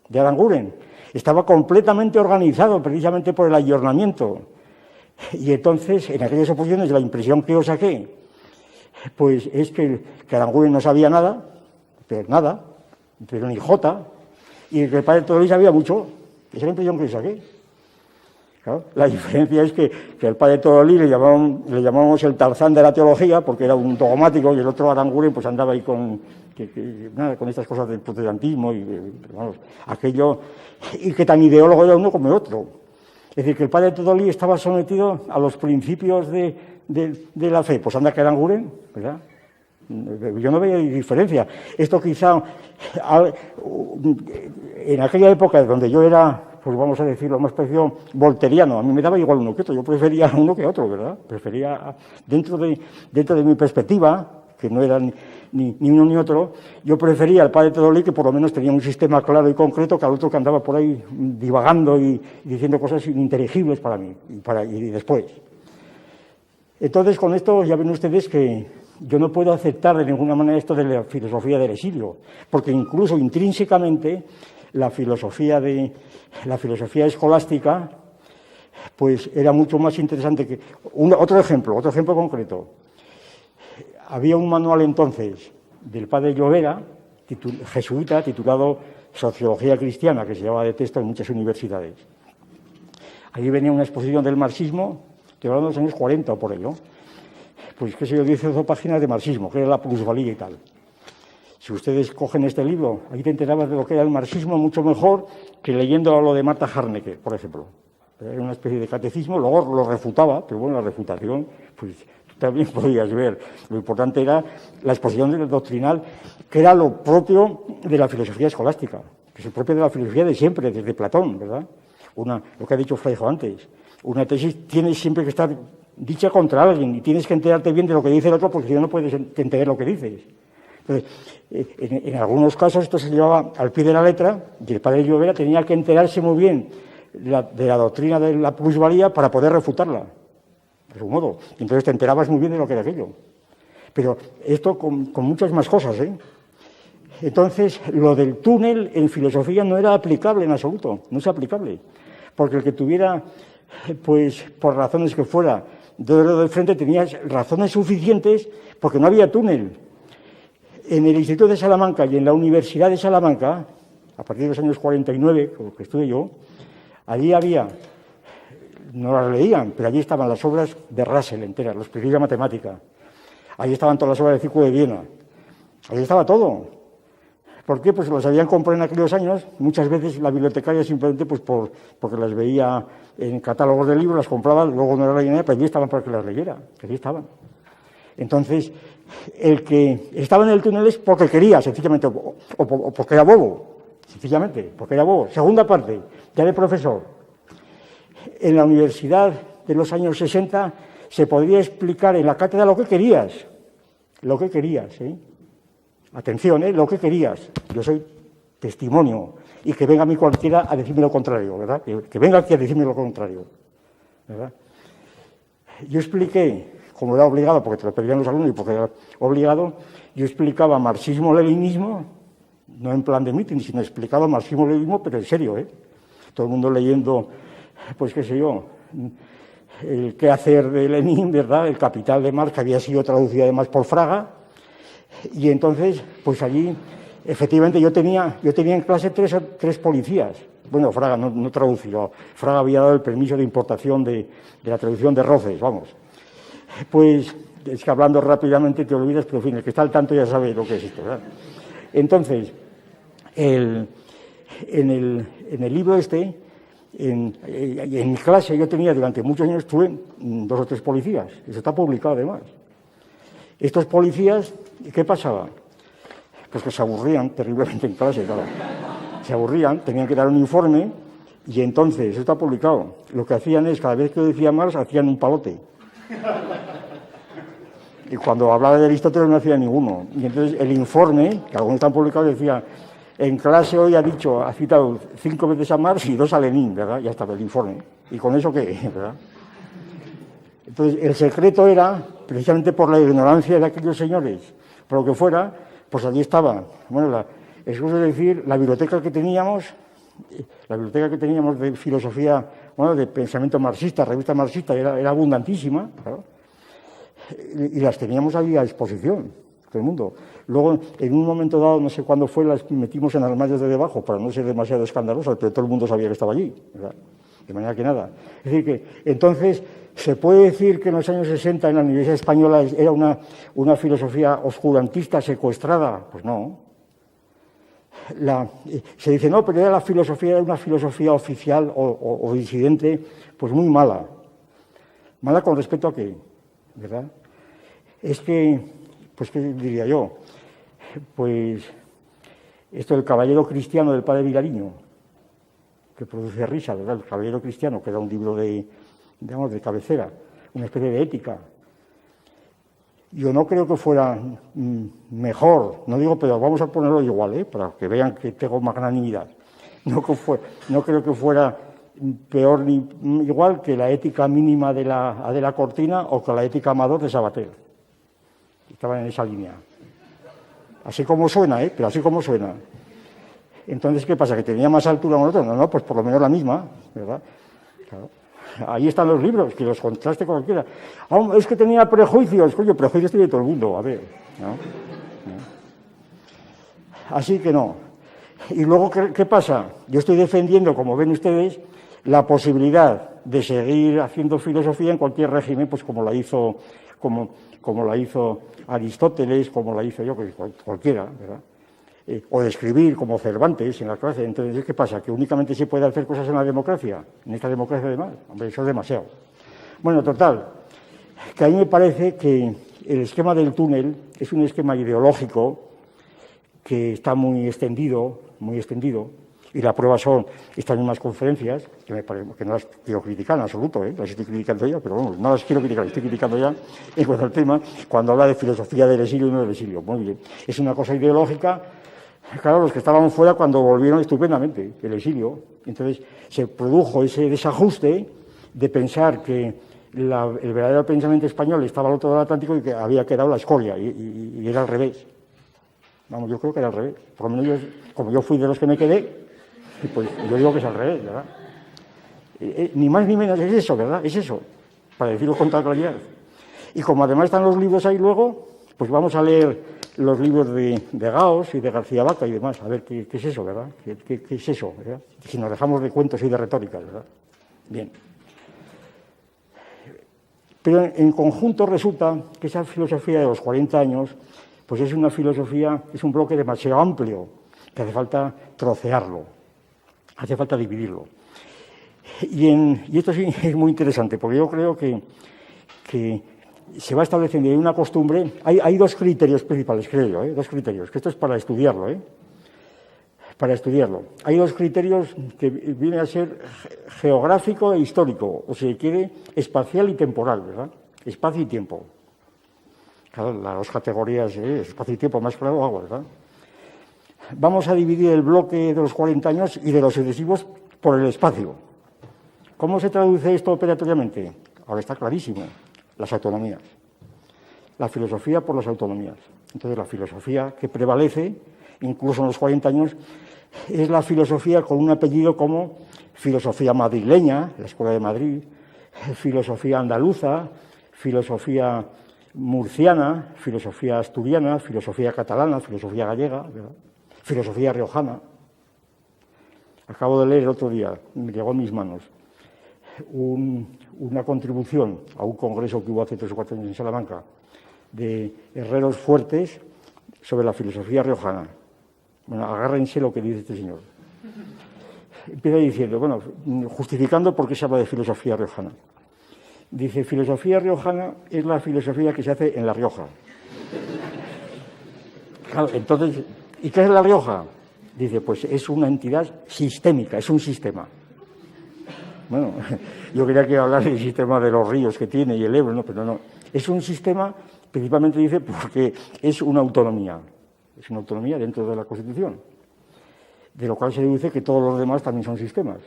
B: de Aranguren? Estaba completamente organizado precisamente por el ayornamiento. Y entonces, en aquellas oposiciones, la impresión que yo saqué, pues es que Aranguren no sabía nada, pero ni jota, y que el padre Todolí sabía mucho. Esa es la impresión que yo saqué. Claro, la diferencia es que el padre Todolí le llamábamos el Tarzán de la teología, porque era un dogmático, y el otro Aranguren pues andaba ahí con estas cosas del protestantismo, y vamos, aquello, y que tan ideólogo era uno como el otro. Es decir, que el padre Todolí estaba sometido a los principios de la fe. Pues anda que Aranguren, ¿verdad? Yo no veía diferencia. Esto quizá, en aquella época donde yo era, pues vamos a decirlo, más parecido volteriano, a mí me daba igual uno que otro, yo prefería uno que otro, ¿verdad? Prefería, dentro de mi perspectiva, que no era ni uno ni otro, yo prefería al padre Todolí, que por lo menos tenía un sistema claro y concreto, que al otro que andaba por ahí divagando y diciendo cosas ininteligibles para mí y después. Entonces, con esto ya ven ustedes que yo no puedo aceptar de ninguna manera esto de la filosofía del exilio, porque incluso intrínsecamente la filosofía escolástica pues era mucho más interesante que... Otro ejemplo concreto. Había un manual entonces del padre Llovera, jesuita, titulado Sociología Cristiana, que se llevaba de texto en muchas universidades. Ahí venía una exposición del marxismo, estoy hablando de los años 40 o por ahí, ¿no? Pues qué sé yo, 10 o 12 páginas de marxismo, que era la plusvalía y tal. Si ustedes cogen este libro, ahí te enterabas de lo que era el marxismo mucho mejor que leyendo lo de Marta Harnecke, por ejemplo. Era una especie de catecismo, luego lo refutaba, pero bueno, la refutación, pues tú también podías ver. Lo importante era la exposición doctrinal, que era lo propio de la filosofía escolástica, que es el propio de la filosofía de siempre, desde Platón, ¿verdad? Lo que ha dicho Fraijo antes. Una tesis tiene siempre que estar dicha contra alguien y tienes que enterarte bien de lo que dice el otro, porque si no, no puedes entender lo que dices. Entonces, en algunos casos esto se llevaba al pie de la letra y el padre Llovera tenía que enterarse muy bien de la doctrina de la plusvalía para poder refutarla, de su modo. Y entonces te enterabas muy bien de lo que era aquello. Pero esto con muchas más cosas, ¿eh? Entonces, lo del túnel en filosofía no era aplicable en absoluto, no es aplicable. Porque el que tuviera, pues, por razones que fuera, dedo del frente, tenía razones suficientes porque no había túnel. En el Instituto de Salamanca y en la Universidad de Salamanca, a partir de los años 49, con lo que estudié yo, allí había, no las leían, pero allí estaban las obras de Russell enteras, los principios de matemática. Allí estaban todas las obras del Círculo de Viena. Allí estaba todo. ¿Por qué? Pues las habían comprado en aquellos años. Muchas veces la bibliotecaria simplemente pues porque las veía en catálogos de libros, las compraba, luego no las leía, pero allí estaban para que las leyera, que allí estaban. Entonces, el que estaba en el túnel es porque quería, sencillamente, o porque era bobo, sencillamente, porque era bobo. Segunda parte, ya de profesor. En la universidad de los años 60 se podría explicar en la cátedra lo que querías, ¿eh? Atención, lo que querías. Yo soy testimonio. Y que venga a mí cualquiera a decirme lo contrario, ¿verdad? Que venga aquí a decirme lo contrario, ¿verdad? Yo expliqué, como era obligado, porque te lo pedían los alumnos y porque era obligado, yo explicaba marxismo-leninismo, no en plan de meeting, sino explicaba marxismo-leninismo, pero en serio, ¿eh? Todo el mundo leyendo, pues qué sé yo, el qué hacer de Lenin, ¿verdad? El Capital de Marx, que había sido traducido además por Fraga. Y entonces, pues allí, efectivamente, yo tenía en clase tres policías. Bueno, Fraga no traducido. Fraga había dado el permiso de importación de la traducción de Roces, vamos. Pues, es que hablando rápidamente te olvidas, pero en fin, el que está al tanto ya sabe lo que es esto, ¿verdad? Entonces, en el libro este, en mi clase yo tenía durante muchos años, tuve 2 o 3 policías. Eso está publicado además. Estos policías, ¿qué pasaba? Pues que se aburrían terriblemente en clase, claro. Se aburrían, tenían que dar un informe y entonces, eso está publicado, lo que hacían es, cada vez que decía Marx, hacían un palote. Y cuando hablaba de Aristóteles no hacía ninguno. Y entonces el informe, que algunos están publicados, decía, en clase hoy ha citado 5 veces a Marx y 2 a Lenin, ¿verdad? Ya estaba el informe. ¿Y con eso qué? ¿Verdad? Entonces, el secreto era, precisamente por la ignorancia de aquellos señores, por lo que fuera, pues allí estaba, bueno, es decir, la biblioteca que teníamos de filosofía, bueno, de pensamiento marxista, revista marxista, era abundantísima, claro, y las teníamos ahí a disposición, todo el mundo. Luego, en un momento dado, no sé cuándo fue, las metimos en armarios de debajo, para no ser demasiado escandalosas, pero todo el mundo sabía que estaba allí, ¿verdad? De manera que nada. Es decir, que entonces se puede decir que en los años 60 en la Universidad Española era una filosofía oscurantista secuestrada. Pues no. Se dice, no, pero era una filosofía oficial o disidente, pues muy mala. ¿Mala con respecto a qué? ¿Verdad? Es que, pues, ¿qué diría yo? Pues, esto del Caballero Cristiano del padre Vilariño, que produce risa, ¿verdad? El Caballero Cristiano, que era un libro de cabecera, una especie de ética. Yo no creo que fuera mejor, no digo, pero vamos a ponerlo igual, para que vean que tengo magnanimidad. No creo que fuera peor ni igual que la ética mínima de la Cortina o que la ética Amador de Sabater. Estaban en esa línea. Así como suena, pero así como suena. Entonces, ¿qué pasa? ¿Que tenía más altura o no? No, pues por lo menos la misma, ¿verdad? Claro. Ahí están los libros, que los contraste con cualquiera. Es que tenía prejuicios. Coño, prejuicios tiene todo el mundo, a ver. ¿No? Así que no. Y luego, ¿qué pasa? Yo estoy defendiendo, como ven ustedes, la posibilidad de seguir haciendo filosofía en cualquier régimen, pues como la hizo Aristóteles, como la hizo yo, pues cualquiera, ¿verdad? o de escribir como Cervantes en la clase. Entonces, ¿qué pasa? ¿Que únicamente se puede hacer cosas en la democracia? En esta democracia además. Hombre, eso es demasiado. Bueno, total, que a mí me parece que el esquema del túnel es un esquema ideológico que está muy extendido, y la prueba son estas mismas conferencias, que me parece que no las quiero criticar en absoluto, las estoy criticando ya, pero bueno, no las quiero criticar, las estoy criticando ya en cuanto al tema, cuando habla de filosofía del exilio y no del exilio. Muy bien, es una cosa ideológica. Claro, los que estaban fuera cuando volvieron estupendamente del exilio. Entonces se produjo ese desajuste de pensar que el verdadero pensamiento español estaba al otro lado del Atlántico y que había quedado la escoria, y era al revés. Vamos, yo creo que era al revés. Por lo menos como yo fui de los que me quedé, pues yo digo que es al revés, ¿verdad? Ni más ni menos es eso, ¿verdad? Es eso, para decirlo con toda claridad. Y como además están los libros ahí luego, pues vamos a leer los libros de Gauss y de García Vaca y demás, a ver qué es eso, ¿verdad? ¿Qué es eso, ¿verdad? Si nos dejamos de cuentos y de retórica, ¿verdad? Bien. Pero en conjunto resulta que esa filosofía de los 40 años, pues es una filosofía, es un bloque demasiado amplio, que hace falta trocearlo, hace falta dividirlo. Y esto sí es muy interesante, porque yo creo que se va estableciendo una costumbre. Hay dos criterios principales, creo yo, dos criterios, que esto es para estudiarlo, para estudiarlo. Hay dos criterios que vienen a ser geográfico e histórico, o si se quiere, espacial y temporal, ¿verdad? Espacio y tiempo. Claro, las dos categorías, espacio y tiempo, más claro, agua, ¿verdad? Vamos a dividir el bloque de los 40 años y de los sucesivos por el espacio. ¿Cómo se traduce esto operatoriamente? Ahora está clarísimo. Las autonomías. La filosofía por las autonomías. Entonces, la filosofía que prevalece, incluso en los 40 años, es la filosofía con un apellido como filosofía madrileña, la Escuela de Madrid, filosofía andaluza, filosofía murciana, filosofía asturiana, filosofía catalana, filosofía gallega, ¿verdad? Filosofía riojana. Acabo de leer el otro día, me llegó en mis manos, una contribución a un congreso que hubo hace 3 o 4 años en Salamanca de herreros fuertes sobre la filosofía riojana. Bueno, agárrense lo que dice este señor. Empieza diciendo, bueno, justificando por qué se habla de filosofía riojana. Dice, filosofía riojana es la filosofía que se hace en La Rioja. Claro, entonces, ¿y qué es La Rioja? Dice, pues es una entidad sistémica, es un sistema. Bueno, yo quería que hablar del sistema de los ríos que tiene y el Ebro, ¿no? Pero no. Es un sistema, principalmente dice, porque es una autonomía. Es una autonomía dentro de la Constitución. De lo cual se deduce que todos los demás también son sistemas.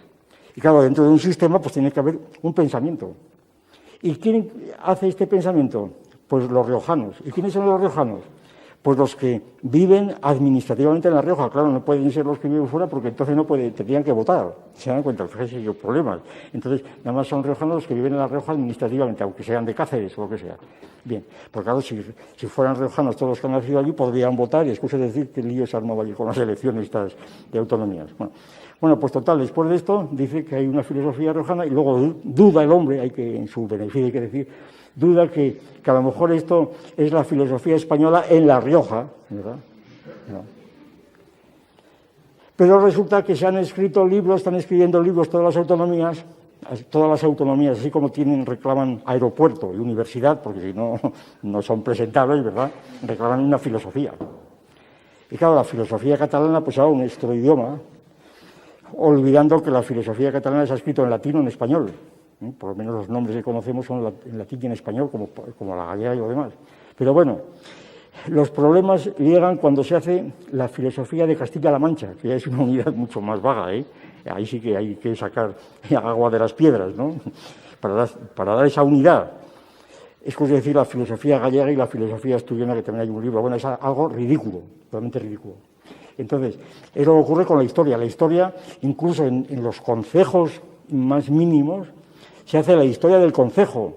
B: Y claro, dentro de un sistema pues tiene que haber un pensamiento. ¿Y quién hace este pensamiento? Pues los riojanos. ¿Y quiénes son los riojanos? Pues los que viven administrativamente en La Rioja. Claro, no pueden ser los que viven fuera porque entonces no tendrían que votar. Se dan cuenta, fíjense los problemas. Entonces, nada más son riojanos los que viven en La Rioja administrativamente, aunque sean de Cáceres o lo que sea. Bien, porque claro, si fueran riojanos todos los que han nacido allí, podrían votar y excusa decir que el lío se armaba allí con las elecciones estas de autonomías. Bueno, pues total, después de esto dice que hay una filosofía riojana y luego duda el hombre, en su beneficio hay que decir, duda que a lo mejor esto es la filosofía española en La Rioja, ¿verdad? No. Pero resulta que se han escrito libros, están escribiendo libros todas las autonomías, así como reclaman aeropuerto y universidad, porque si no, no son presentables, ¿verdad? Reclaman una filosofía. Y claro, la filosofía catalana, pues ahora nuestro idioma, olvidando que la filosofía catalana se ha escrito en latín o en español. Por lo menos los nombres que conocemos son en latín y en español, como la gallega y lo demás. Pero bueno, los problemas llegan cuando se hace la filosofía de Castilla-La Mancha, que ya es una unidad mucho más vaga, Ahí sí que hay que sacar agua de las piedras, ¿no? Para dar esa unidad. Es como decir la filosofía gallega y la filosofía asturiana, que también hay un libro. Bueno, es algo ridículo, realmente ridículo. Entonces, es lo que ocurre con la historia. La historia, incluso en los concejos más mínimos, se hace la historia del concejo.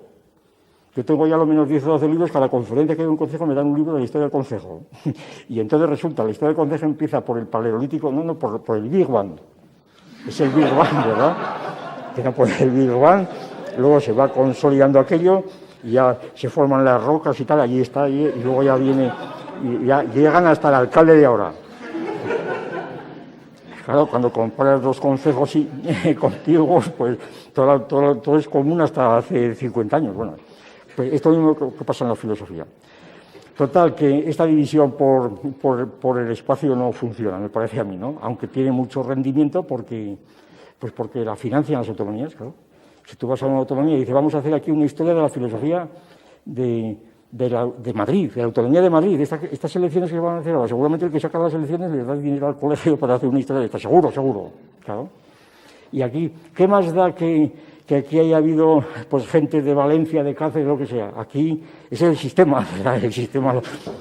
B: Yo tengo ya lo menos 10 o 12 libros, cada conferencia que hay en un concejo me dan un libro de la historia del concejo. Y entonces resulta, la historia del concejo empieza por el paleolítico, por el Big Bang. Es el Big Bang, ¿verdad? Empieza por el Big Bang, luego se va consolidando aquello, y ya se forman las rocas y tal, allí está, y luego ya viene, y ya llegan hasta el alcalde de ahora. Claro, cuando comparas dos concejos contiguos, pues todo es común hasta hace 50 años. Bueno, pues esto mismo que pasa en la filosofía. Total, que esta división por el espacio no funciona, me parece a mí, ¿no? Aunque tiene mucho rendimiento porque la financian las autonomías, claro. Si tú vas a una autonomía y dices, vamos a hacer aquí una historia de la filosofía de Madrid, de la autonomía de Madrid, estas elecciones que van a hacer ahora, seguramente el que saca las elecciones le da dinero al colegio para hacer una historia de esta, seguro, claro. Y aquí, ¿qué más da que aquí haya habido pues gente de Valencia, de Cáceres, lo que sea? Aquí ese es el sistema, ¿verdad?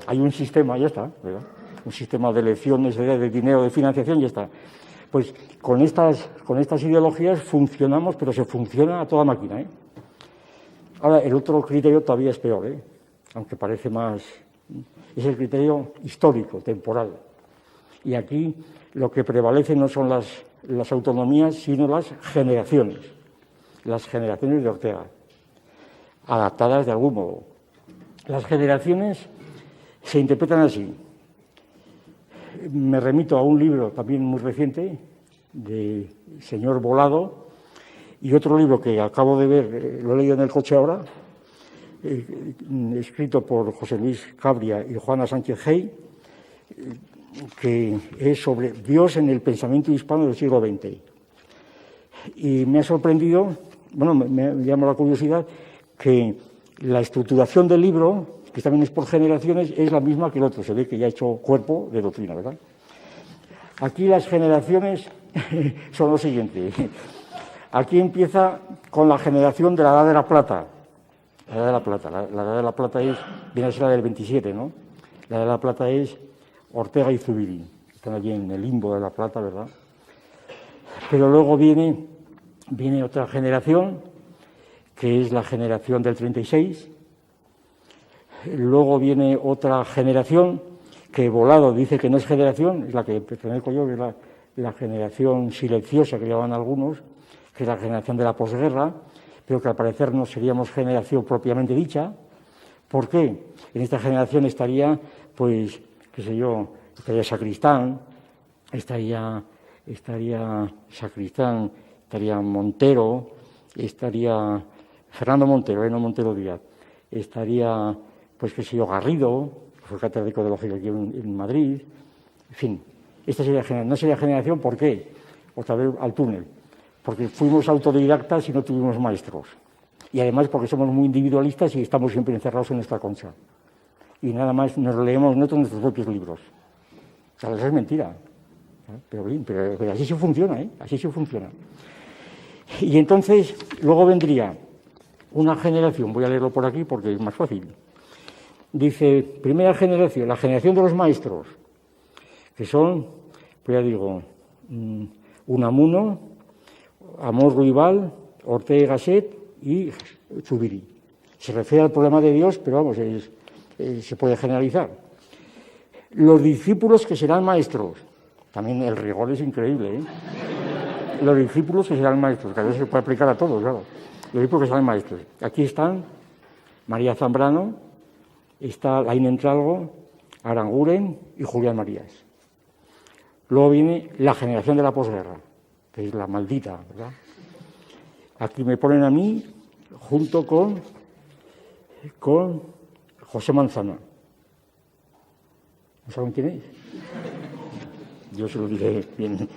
B: Hay un sistema, ya está, ¿verdad? Un sistema de elecciones, de dinero, de financiación, ya está. Pues con estas ideologías funcionamos, pero se funciona a toda máquina, ¿eh? Ahora, el otro criterio todavía es peor, ¿eh? Aunque parece más... Es el criterio histórico, temporal. Y aquí lo que prevalece no son las autonomías, sino las generaciones de Ortega, adaptadas de algún modo. Las generaciones se interpretan así. Me remito a un libro también muy reciente, de señor Volado, y otro libro que acabo de ver, lo he leído en el coche ahora, escrito por José Luis Cabria y Juana Sánchez Hey, que es sobre Dios en el pensamiento hispano del siglo XX. Y me ha sorprendido, bueno, me llama la curiosidad, que la estructuración del libro, que también es por generaciones, es la misma que el otro. Se ve que ya ha hecho cuerpo de doctrina, ¿verdad? Aquí las generaciones son lo siguiente. Aquí empieza con la generación de la Edad de la Plata. La Edad de la Plata. La Edad de la Plata viene a ser la del 27, ¿no? La Edad de la Plata es Ortega y Zubiri. Están allí en el limbo de la Plata, ¿verdad? Pero luego viene otra generación, que es la generación del 36. Luego viene otra generación que Volado dice que no es generación, es la que pertenezco yo, que es la generación silenciosa que llaman algunos, que es la generación de la posguerra, pero que al parecer no seríamos generación propiamente dicha. ¿Por qué? En esta generación estaría, pues, qué sé yo, estaría Sacristán, estaría Montero, estaría Fernando Montero, no Montero Díaz, estaría, pues qué sé yo, Garrido, que fue catedrático de lógica aquí en Madrid, en fin, esta no sería generación, ¿por qué? Otra vez al túnel, porque fuimos autodidactas y no tuvimos maestros, y además porque somos muy individualistas y estamos siempre encerrados en nuestra concha, y nada más nos leemos nuestros propios libros. O sea, eso es mentira, pero así sí funciona, ¿eh? Así sí funciona. Y entonces, luego vendría una generación, voy a leerlo por aquí porque es más fácil. Dice, primera generación, la generación de los maestros, que son, pues ya digo, Unamuno, Amor Ruibal, Ortega y Gasset y Zubiri. Se refiere al problema de Dios, pero vamos, se puede generalizar. Los discípulos que serán maestros, también el rigor es increíble, ¿eh? Los discípulos que serán maestros, que a veces se puede aplicar a todos, claro. Los discípulos que serán maestros. Aquí están María Zambrano, está Laín Entralgo, Aranguren y Julián Marías. Luego viene la generación de la posguerra, que es la maldita, ¿verdad? Aquí me ponen a mí junto con José Manzano. ¿No saben quién es? Yo se lo diré bien,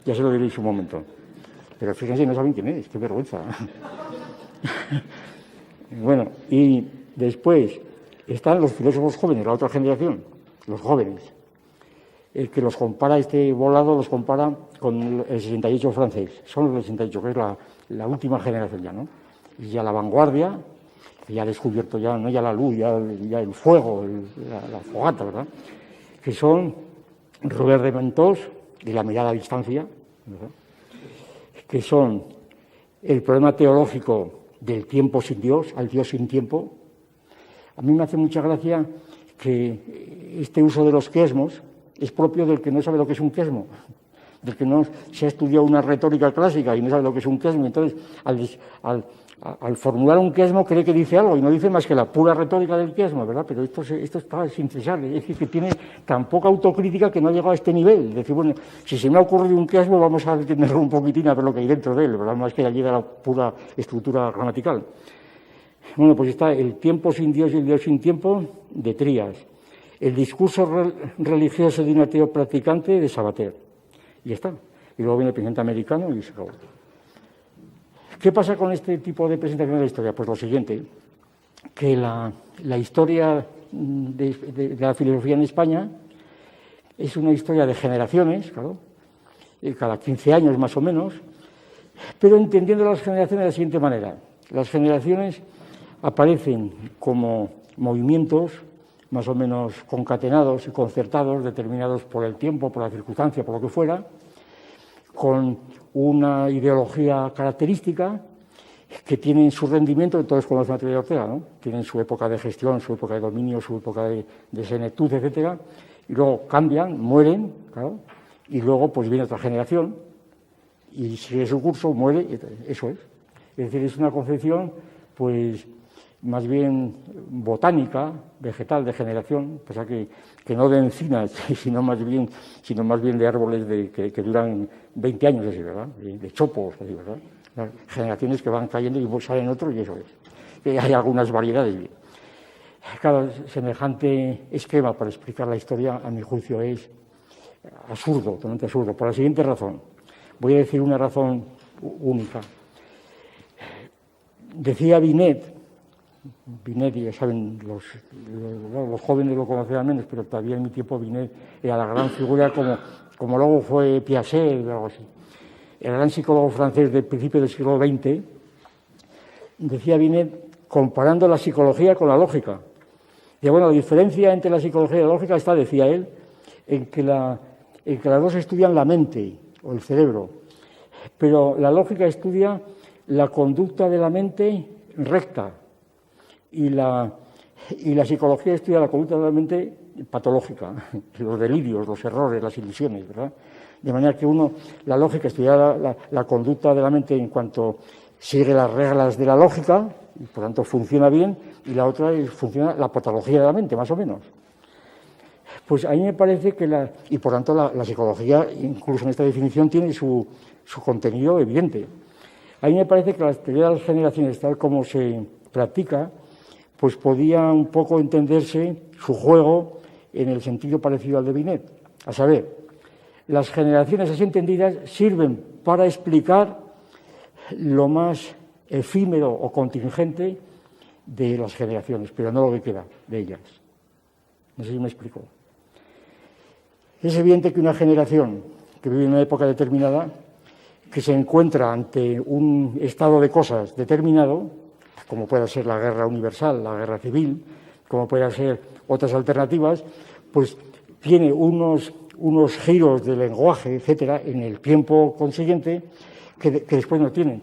B: ya se lo diré en su momento. Pero fíjense, no saben quién es, qué vergüenza. Bueno, y después están los filósofos jóvenes, la otra generación, los jóvenes. El que los compara, Volado los compara con el 68 francés. Son los del 68, que es la última generación ya, ¿no? Y ya la vanguardia, que ya ha descubierto ya, no ya la luz, ya el fuego, la fogata, ¿verdad? Que son Robert de Ventós, de la mirada a distancia, ¿verdad? Que son el problema teológico del tiempo sin Dios, al Dios sin tiempo. A mí me hace mucha gracia que este uso de los quesmos es propio del que no sabe lo que es un quesmo, del que no se ha estudiado una retórica clásica y no sabe lo que es un quesmo. Entonces, al formular un quiasmo cree que dice algo y no dice más que la pura retórica del quiasmo, ¿verdad? Pero esto está sin cesar, es decir, que tiene tan poca autocrítica que no ha llegado a este nivel. Es decir, bueno, si se me ha ocurrido un quiasmo, vamos a detenerlo un poquitín a ver lo que hay dentro de él, ¿verdad? Más que allí de la pura estructura gramatical. Bueno, pues está el tiempo sin Dios y el Dios sin tiempo, de Trías. El discurso religioso de un ateo practicante, de Sabater. Y ya está. Y luego viene el pensamiento americano y se acabó. ¿Qué pasa con este tipo de presentación de la historia? Pues lo siguiente, que la historia de la filosofía en España es una historia de generaciones, claro, cada 15 años más o menos, pero entendiendo las generaciones de la siguiente manera. Las generaciones aparecen como movimientos más o menos concatenados y concertados, determinados por el tiempo, por la circunstancia, por lo que fuera, con una ideología característica que tienen su rendimiento, todos conocen la teoría de Ortega, ¿no? Tienen su época de gestión, su época de dominio, su época de senectud, etcétera, y luego cambian, mueren, claro, y luego pues viene otra generación y sigue su curso, muere, eso es. Es decir, es una concepción pues más bien botánica, vegetal, de generación, o sea que no de encinas, sino más bien de árboles que duran 20 años, así, ¿verdad? De chopos, así, ¿verdad? Las generaciones que van cayendo y salen otros, y eso es. Hay algunas variedades. Claro, semejante esquema para explicar la historia, a mi juicio, es absurdo, totalmente absurdo, por la siguiente razón. Voy a decir una razón única. Decía Binet, ya saben, los jóvenes lo conocerán menos, pero todavía en mi tiempo Binet era la gran figura, como luego fue Piaget o algo así. El gran psicólogo francés del principio del siglo XX, decía Binet, comparando la psicología con la lógica. Y bueno, la diferencia entre la psicología y la lógica está, decía él, en que las dos estudian la mente o el cerebro, pero la lógica estudia la conducta de la mente recta y la psicología estudia la conducta de la mente patológica, los delirios, los errores, las ilusiones, ¿verdad? De manera que la lógica estudia la conducta de la mente en cuanto sigue las reglas de la lógica, y por tanto funciona bien, y la otra funciona la patología de la mente, más o menos. Pues a mí me parece que y por tanto la psicología, incluso en esta definición, tiene su contenido evidente. A mí me parece que la teoría de las generaciones, tal como se practica, pues podía un poco entenderse su juego en el sentido parecido al de Binet. A saber, las generaciones así entendidas sirven para explicar lo más efímero o contingente de las generaciones, pero no lo que queda de ellas. No sé si me explico. Es evidente que una generación que vive en una época determinada, que se encuentra ante un estado de cosas determinado, como pueda ser la guerra universal, la guerra civil, como puedan ser otras alternativas, pues tiene unos giros de lenguaje, etcétera, en el tiempo consiguiente que después no tienen.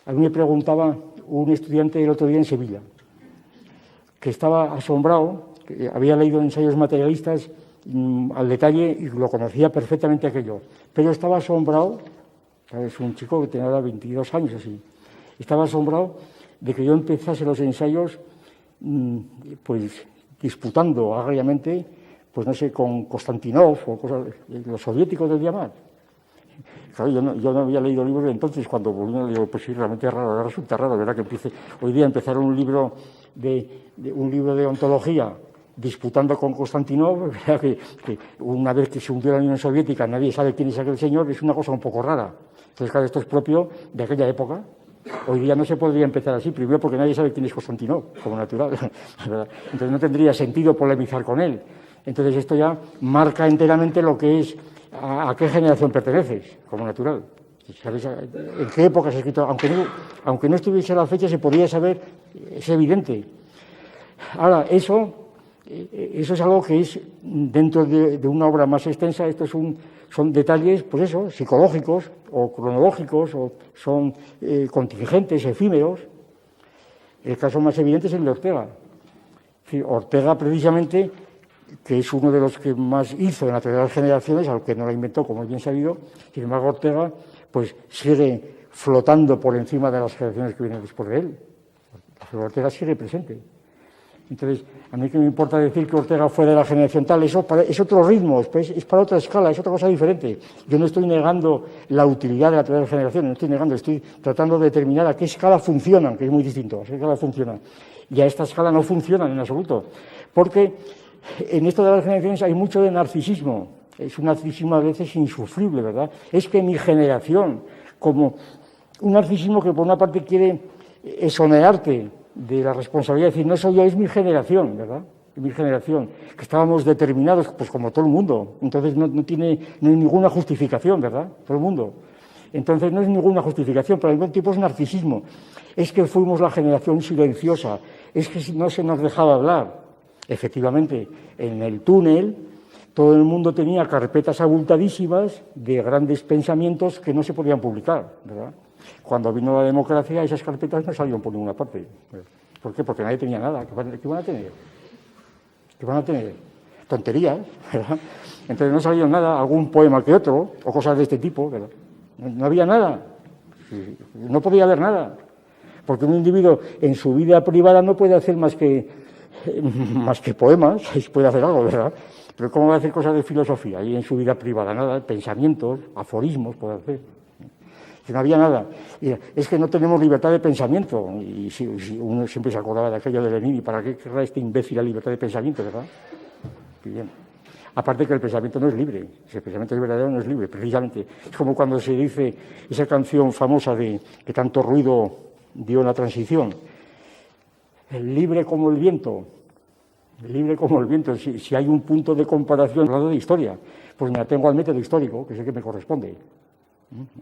B: A mí me preguntaba un estudiante el otro día en Sevilla, que estaba asombrado, que había leído ensayos materialistas al detalle y lo conocía perfectamente aquello, pero estaba asombrado, es un chico que tenía 22 años así, estaba asombrado de que yo empezase los ensayos pues disputando agriamente, pues no sé, con Konstantinov o cosas, los soviéticos del Diamant. Claro, yo no había leído libros de entonces, cuando volví, digo, pues sí, realmente es raro, resulta raro, ¿verdad? Que hoy día empezaron un libro de ontología disputando con Konstantinov, ¿verdad? Que una vez que se hundió la Unión Soviética nadie sabe quién es aquel señor, es una cosa un poco rara. Entonces, claro, esto es propio de aquella época. Hoy día no se podría empezar así, primero porque nadie sabe quién es Konstantinov, como natural, ¿verdad? Entonces no tendría sentido polemizar con él. Entonces esto ya marca enteramente lo que es a qué generación perteneces, como natural. ¿Sabes en qué época se ha escrito? Aunque no estuviese la fecha, se podría saber, es evidente. Ahora, eso es algo que es dentro de una obra más extensa. Estos son detalles, pues eso, psicológicos o cronológicos, o son contingentes, efímeros. El caso más evidente es el de Ortega. Ortega, precisamente, que es uno de los que más hizo en la teoría de las generaciones, aunque no la inventó, como es bien sabido. Sin embargo, Ortega pues sigue flotando por encima de las generaciones que vienen después de él. Ortega sigue presente. Entonces, a mí que me importa decir que Ortega fue de la generación tal, eso es otro ritmo, es para otra escala, es otra cosa diferente. Yo no estoy negando la utilidad de la tercera generación, no estoy negando, estoy tratando de determinar a qué escala funcionan, que es muy distinto, a qué escala funcionan. Y a esta escala no funcionan en absoluto, porque en esto de las generaciones hay mucho de narcisismo, es un narcisismo a veces insufrible, ¿verdad? Es que mi generación, como un narcisismo que por una parte quiere exonerarte de la responsabilidad, decir, no soy yo, es mi generación, ¿verdad? Es mi generación, que estábamos determinados, pues como todo el mundo, entonces no hay ninguna justificación, ¿verdad? Todo el mundo. Entonces no es ninguna justificación, pero al mismo tiempo es narcisismo. Es que fuimos la generación silenciosa, es que no se nos dejaba hablar. Efectivamente, en el túnel todo el mundo tenía carpetas abultadísimas de grandes pensamientos que no se podían publicar, ¿verdad? Cuando vino la democracia, esas carpetas no salieron por ninguna parte. ¿Por qué? Porque nadie tenía nada. ¿Qué van a tener? ¿Qué van a tener? Tonterías, ¿verdad? Entonces no salieron nada, algún poema que otro, o cosas de este tipo, ¿verdad? No había nada. No podía haber nada. Porque un individuo en su vida privada no puede hacer más que poemas, puede hacer algo, ¿verdad? Pero ¿cómo va a hacer cosas de filosofía? Y en su vida privada nada, pensamientos, aforismos puede hacer. Que no había nada. Y es que no tenemos libertad de pensamiento. Y si uno siempre se acordaba de aquello de Lenin, ¿y para qué querrá este imbécil la libertad de pensamiento, verdad? Y bien. Aparte que el pensamiento no es libre. Si el pensamiento es verdadero, no es libre, precisamente. Es como cuando se dice esa canción famosa que tanto ruido dio en la transición. El libre como el viento. El libre como el viento. Si hay un punto de comparación hablando de historia, pues me atengo al método histórico, que es el que me corresponde.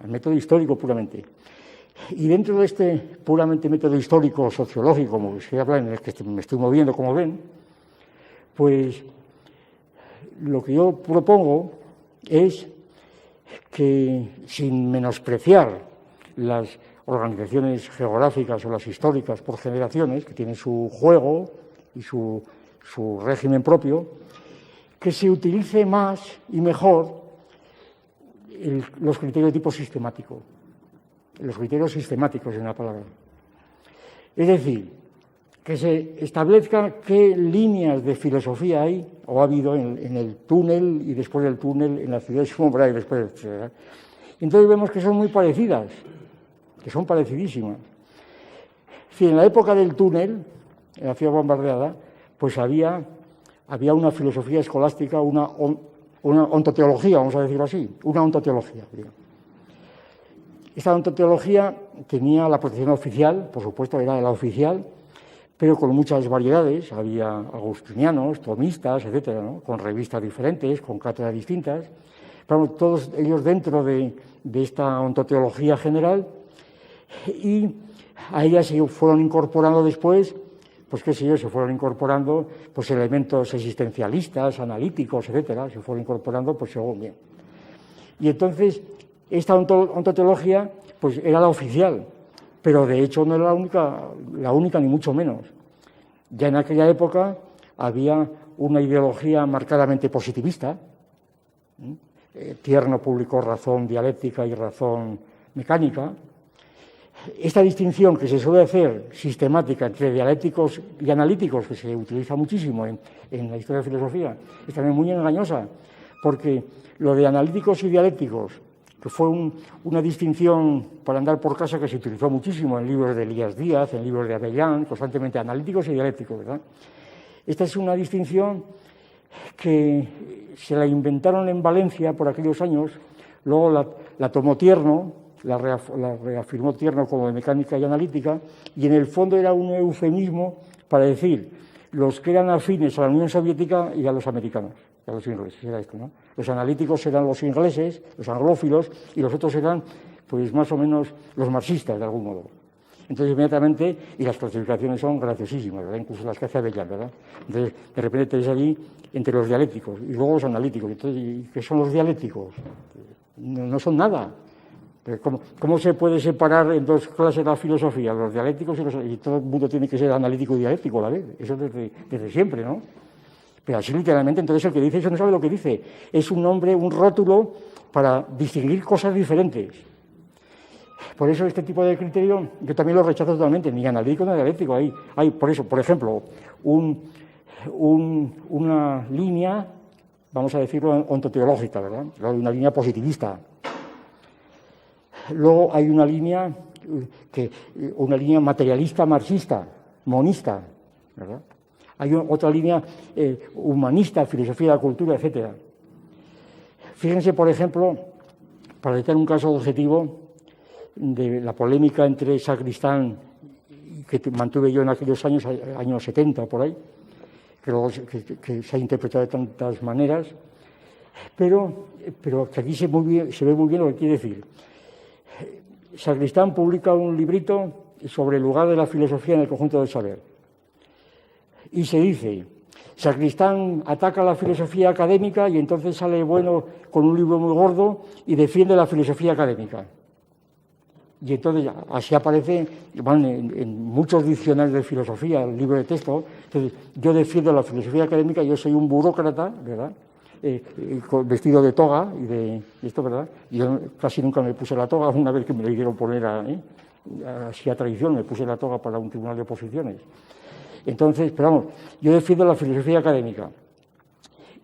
B: El método histórico puramente. Y dentro de este puramente método histórico, sociológico, como se habla, en el que me estoy moviendo, como ven, pues lo que yo propongo es que, sin menospreciar las organizaciones geográficas o las históricas por generaciones, que tienen su juego y su régimen propio, que se utilice más y mejor los criterios de tipo sistemático, los criterios sistemáticos, en una palabra. Es decir, que se establezca qué líneas de filosofía hay o ha habido en el túnel y después del túnel, en la ciudad de sombra y después, etc. Entonces vemos que son muy parecidas, que son parecidísimas. Si en la época del túnel, en la ciudad bombardeada, pues había una filosofía escolástica, una ontoteología, vamos a decirlo así, una ontoteología. Esta ontoteología tenía la protección oficial, por supuesto era la oficial, pero con muchas variedades, había agustinianos, tomistas, etcétera, ¿no? Con revistas diferentes, con cátedras distintas, pero todos ellos dentro de esta ontoteología general, y a ella se fueron incorporando después, pues qué sé yo, se fueron incorporando pues elementos existencialistas, analíticos, etcétera, se fueron incorporando pues según bien. Y entonces esta ontoteología pues era la oficial, pero de hecho no era la única ni mucho menos. Ya en aquella época había una ideología marcadamente positivista, Tierno publicó Razón dialéctica y Razón mecánica. Esta distinción que se suele hacer sistemática entre dialécticos y analíticos, que se utiliza muchísimo en la historia de la filosofía, es también muy engañosa, porque lo de analíticos y dialécticos, que fue una distinción para andar por casa que se utilizó muchísimo en libros de Elías Díaz, en libros de Avellán, constantemente analíticos y dialécticos, ¿verdad? Esta es una distinción que se la inventaron en Valencia por aquellos años, luego la tomó Tierno, la reafirmó Tierno como de mecánica y analítica, y en el fondo era un eufemismo para decir los que eran afines a la Unión Soviética y a los americanos, y a los ingleses, era esto, ¿no? Los analíticos eran los ingleses, los anglófilos, y los otros eran, pues más o menos, los marxistas, de algún modo. Entonces, inmediatamente, y las clasificaciones son graciosísimas, ¿verdad? Incluso las que hace Avellán, ¿verdad? Entonces, de repente tenéis allí entre los dialécticos y luego los analíticos. Entonces, ¿y qué son los dialécticos? No son nada. ¿Cómo se puede separar en dos clases la filosofía, los dialécticos y todo el mundo tiene que ser analítico y dialéctico a la vez? Eso desde siempre, ¿no? Pero así literalmente, entonces el que dice eso no sabe lo que dice. Es un nombre, un rótulo para distinguir cosas diferentes. Por eso este tipo de criterio yo también lo rechazo totalmente, ni analítico ni dialéctico. Hay por eso, por ejemplo, una línea, vamos a decirlo, ontoteológica, ¿verdad? Una línea positivista. Luego hay una línea materialista, marxista, monista, ¿verdad? Hay otra línea humanista, filosofía de la cultura, etc. Fíjense, por ejemplo, para citar un caso objetivo de la polémica entre Sacristán, que mantuve yo en aquellos años 70, por ahí, que se ha interpretado de tantas maneras, pero que aquí se ve muy bien lo que quiere decir. Sacristán publica un librito sobre el lugar de la filosofía en el conjunto del saber. Y se dice, Sacristán ataca la filosofía académica y entonces sale bueno con un libro muy gordo y defiende la filosofía académica. Y entonces así aparece en muchos diccionarios de filosofía, el libro de texto. Entonces, yo defiendo la filosofía académica, yo soy un burócrata, ¿verdad? Vestido de toga y de esto, ¿verdad? Yo casi nunca me puse la toga, una vez que me la hicieron poner así a tradición, me puse la toga para un tribunal de oposiciones. Entonces, pero vamos, yo defiendo la filosofía académica.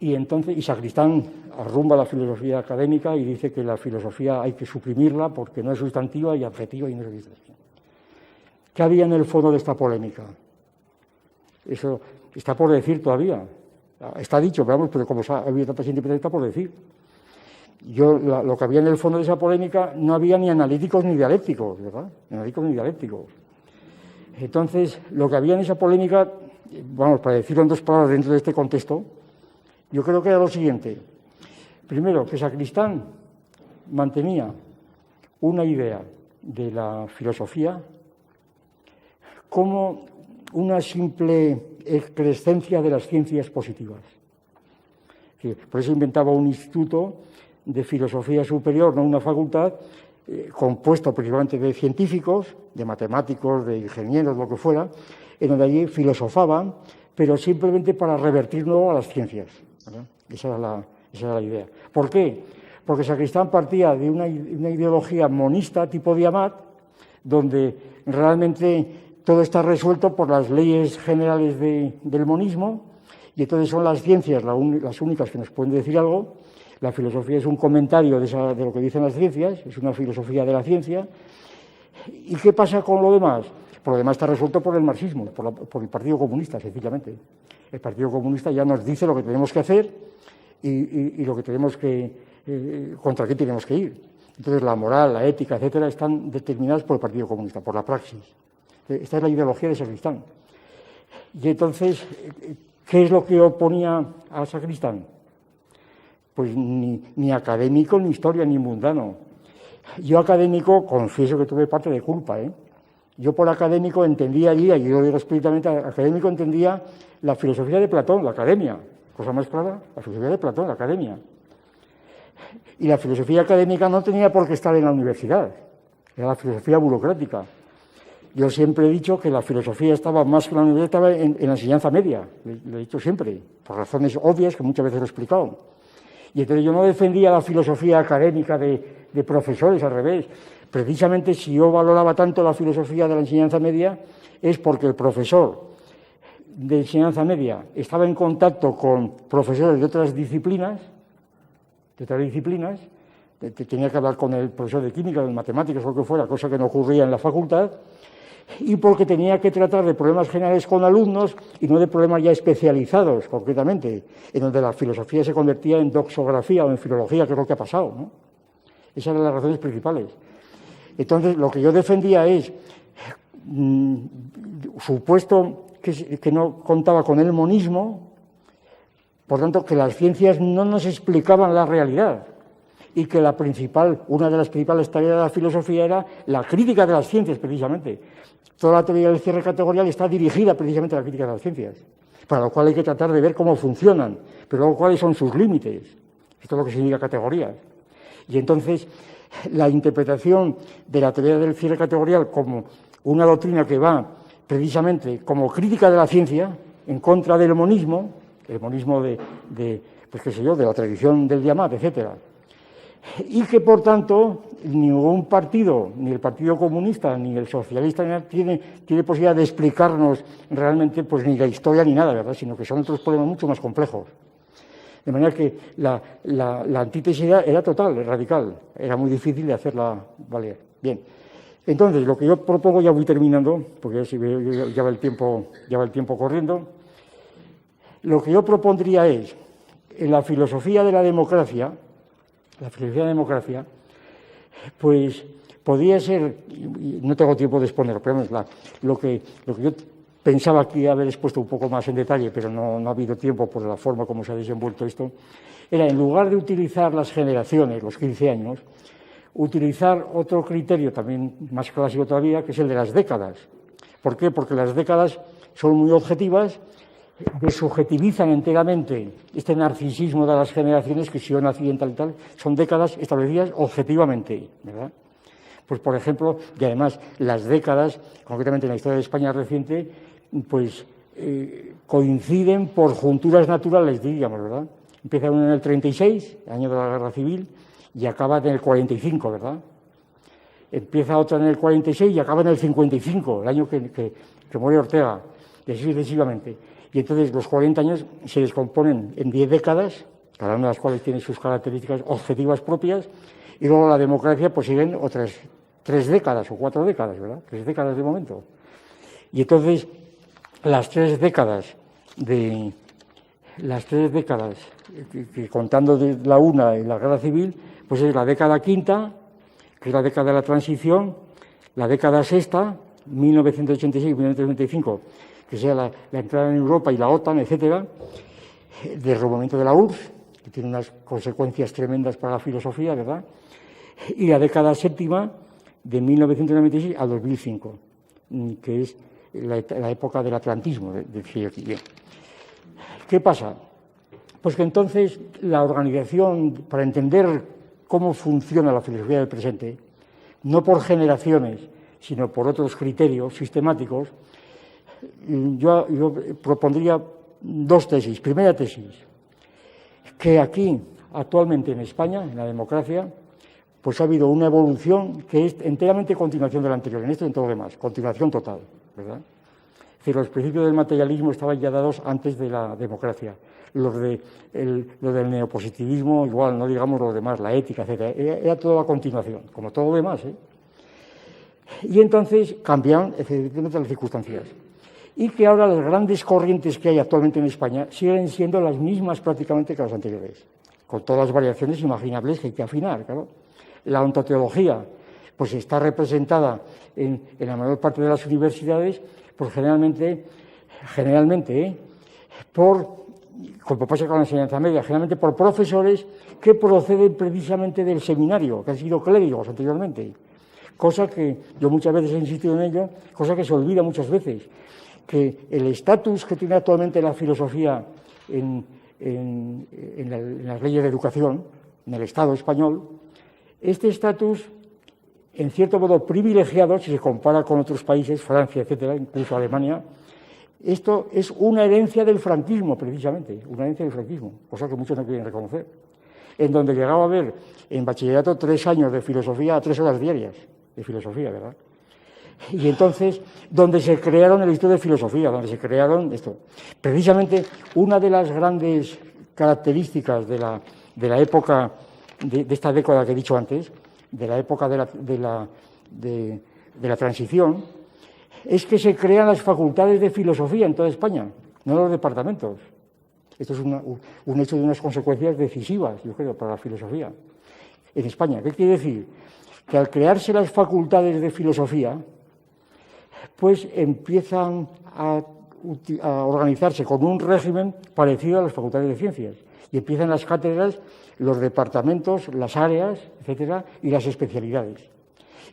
B: Y Sacristán arrumba la filosofía académica y dice que la filosofía hay que suprimirla porque no es sustantiva y adjetiva y no es sustantiva. ¿Qué había en el fondo de esta polémica? Eso está por decir todavía. Está dicho, pero como ha habido tantas interpretaciones, está por decir. Lo que había en el fondo de esa polémica no había ni analíticos ni dialécticos, ¿verdad? Ni analíticos ni dialécticos. Entonces, lo que había en esa polémica, para decirlo en dos palabras dentro de este contexto, yo creo que era lo siguiente. Primero, que Sacristán mantenía una idea de la filosofía como una simple excrescencia de las ciencias positivas. Por eso inventaba un instituto de filosofía superior, no una facultad, compuesto principalmente de científicos, de matemáticos, de ingenieros, lo que fuera, en donde allí filosofaban, pero simplemente para revertirlo a las ciencias, ¿verdad? Esa era la idea. ¿Por qué? Porque Sacristán partía de una ideología monista tipo Diamat, donde realmente todo está resuelto por las leyes generales del monismo, y entonces son las ciencias las únicas que nos pueden decir algo. La filosofía es un comentario de lo que dicen las ciencias, es una filosofía de la ciencia. ¿Y qué pasa con lo demás? Por lo demás está resuelto por el marxismo, por el Partido Comunista, sencillamente. El Partido Comunista ya nos dice lo que tenemos que hacer y lo que tenemos contra qué tenemos que ir. Entonces la moral, la ética, etcétera, están determinadas por el Partido Comunista, por la praxis. Esta es la ideología de Sacristán. Y entonces, ¿qué es lo que oponía a Sacristán? Pues ni académico, ni historia, ni mundano. Yo académico, confieso que tuve parte de culpa, Yo por académico entendía allí, y yo lo digo explícitamente, académico entendía la filosofía de Platón, la academia. Cosa más clara, la filosofía de Platón, la academia. Y la filosofía académica no tenía por qué estar en la universidad, era la filosofía burocrática. Yo siempre he dicho que la filosofía estaba más que la universidad, estaba en la enseñanza media, lo he dicho siempre, por razones obvias que muchas veces lo he explicado. Y entonces yo no defendía la filosofía académica de profesores, al revés. Precisamente si yo valoraba tanto la filosofía de la enseñanza media es porque el profesor de enseñanza media estaba en contacto con profesores de otras disciplinas, tenía que hablar con el profesor de química, de matemáticas o lo que fuera, cosa que no ocurría en la facultad, y porque tenía que tratar de problemas generales con alumnos y no de problemas ya especializados, concretamente, en donde la filosofía se convertía en doxografía o en filología, que es lo que ha pasado, ¿no? Esas eran las razones principales. Entonces, lo que yo defendía es, supuesto que no contaba con el monismo, por tanto, que las ciencias no nos explicaban la realidad y que una de las principales tareas de la filosofía era la crítica de las ciencias, precisamente. Toda la teoría del cierre categorial está dirigida precisamente a la crítica de las ciencias, para lo cual hay que tratar de ver cómo funcionan, pero luego cuáles son sus límites. Esto es lo que significa categorías. Y entonces, la interpretación de la teoría del cierre categorial como una doctrina que va precisamente como crítica de la ciencia, en contra del monismo, el monismo de la tradición del Diamat, etcétera, y que, por tanto, ningún partido, ni el Partido Comunista, ni el socialista, tiene posibilidad de explicarnos realmente pues, ni la historia ni nada, ¿verdad?, sino que son otros problemas mucho más complejos. De manera que la antítesis era total, radical, era muy difícil de hacerla valer. Bien, entonces, lo que yo propongo, ya voy terminando, porque ya va el tiempo corriendo, lo que yo propondría es, en la filosofía de la democracia, pues podría ser, y no tengo tiempo de exponerlo, pero lo que yo pensaba aquí haber expuesto un poco más en detalle, pero no ha habido tiempo por la forma como se ha desenvuelto esto, era, en lugar de utilizar las generaciones, los 15 años, utilizar otro criterio también más clásico todavía, que es el de las décadas. ¿Por qué? Porque las décadas son muy objetivas, desubjetivizan enteramente este narcisismo de las generaciones, que si yo nací en tal y tal, son décadas establecidas objetivamente, ¿verdad? Pues, por ejemplo, y además las décadas, concretamente en la historia de España reciente, pues coinciden por junturas naturales, diríamos, ¿verdad? Empieza uno en el 36, año de la Guerra Civil, y acaba en el 45, ¿verdad? Empieza otra en el 46 y acaba en el 55, el año que muere Ortega, y así sucesivamente. Y entonces los 40 años se descomponen en 10 décadas, cada una de las cuales tiene sus características objetivas propias, y luego la democracia pues siguen otras 3 décadas o 4 décadas, ¿verdad? 3 décadas de momento. Y entonces las 3 décadas que contando de la una y la Guerra Civil, pues es la década quinta, que es la década de la transición, la década sexta, 1986-1995, que sea la entrada en Europa y la OTAN, etcétera, del removimiento de la URSS, que tiene unas consecuencias tremendas para la filosofía, ¿verdad? Y la década séptima, de 1996 al 2005, que es la época del atlantismo, decía aquí. Bien. ¿Qué pasa? Pues que entonces la organización, para entender cómo funciona la filosofía del presente, no por generaciones, sino por otros criterios sistemáticos, yo propondría 2 tesis. Primera tesis, que aquí, actualmente en España, en la democracia, pues ha habido una evolución que es enteramente continuación de la anterior, en esto y en todo lo demás, continuación total, ¿verdad? Es decir, los principios del materialismo estaban ya dados antes de la democracia. Lo del neopositivismo, igual, no digamos lo demás, la ética, etcétera, era toda la continuación, como todo lo demás, ¿eh? Y entonces cambian, efectivamente, las circunstancias. Y que ahora las grandes corrientes que hay actualmente en España siguen siendo las mismas prácticamente que las anteriores, con todas las variaciones imaginables que hay que afinar, claro. La ontoteología, pues está representada en la mayor parte de las universidades, pues generalmente, como pasa con la enseñanza media, generalmente por profesores que proceden precisamente del seminario, que han sido clérigos anteriormente, cosa que yo muchas veces he insistido en ello, cosa que se olvida muchas veces, que el estatus que tiene actualmente la filosofía en las leyes de educación, en el Estado español, este estatus, en cierto modo privilegiado, si se compara con otros países, Francia, etcétera, incluso Alemania, esto es una herencia del franquismo, precisamente, una herencia del franquismo, cosa que muchos no quieren reconocer, en donde llegaba a haber en bachillerato 3 años de filosofía a 3 horas diarias de filosofía, ¿verdad? Y entonces, donde se crearon el Instituto de Filosofía, donde se crearon esto. Precisamente, una de las grandes características de la época, de esta década que he dicho antes, de la época de la transición, es que se crean las facultades de filosofía en toda España, no los departamentos. Esto es un hecho de unas consecuencias decisivas, yo creo, para la filosofía en España. ¿Qué quiere decir? Que al crearse las facultades de filosofía, pues empiezan a organizarse con un régimen parecido a las facultades de ciencias. Y empiezan las cátedras, los departamentos, las áreas, etcétera, y las especialidades.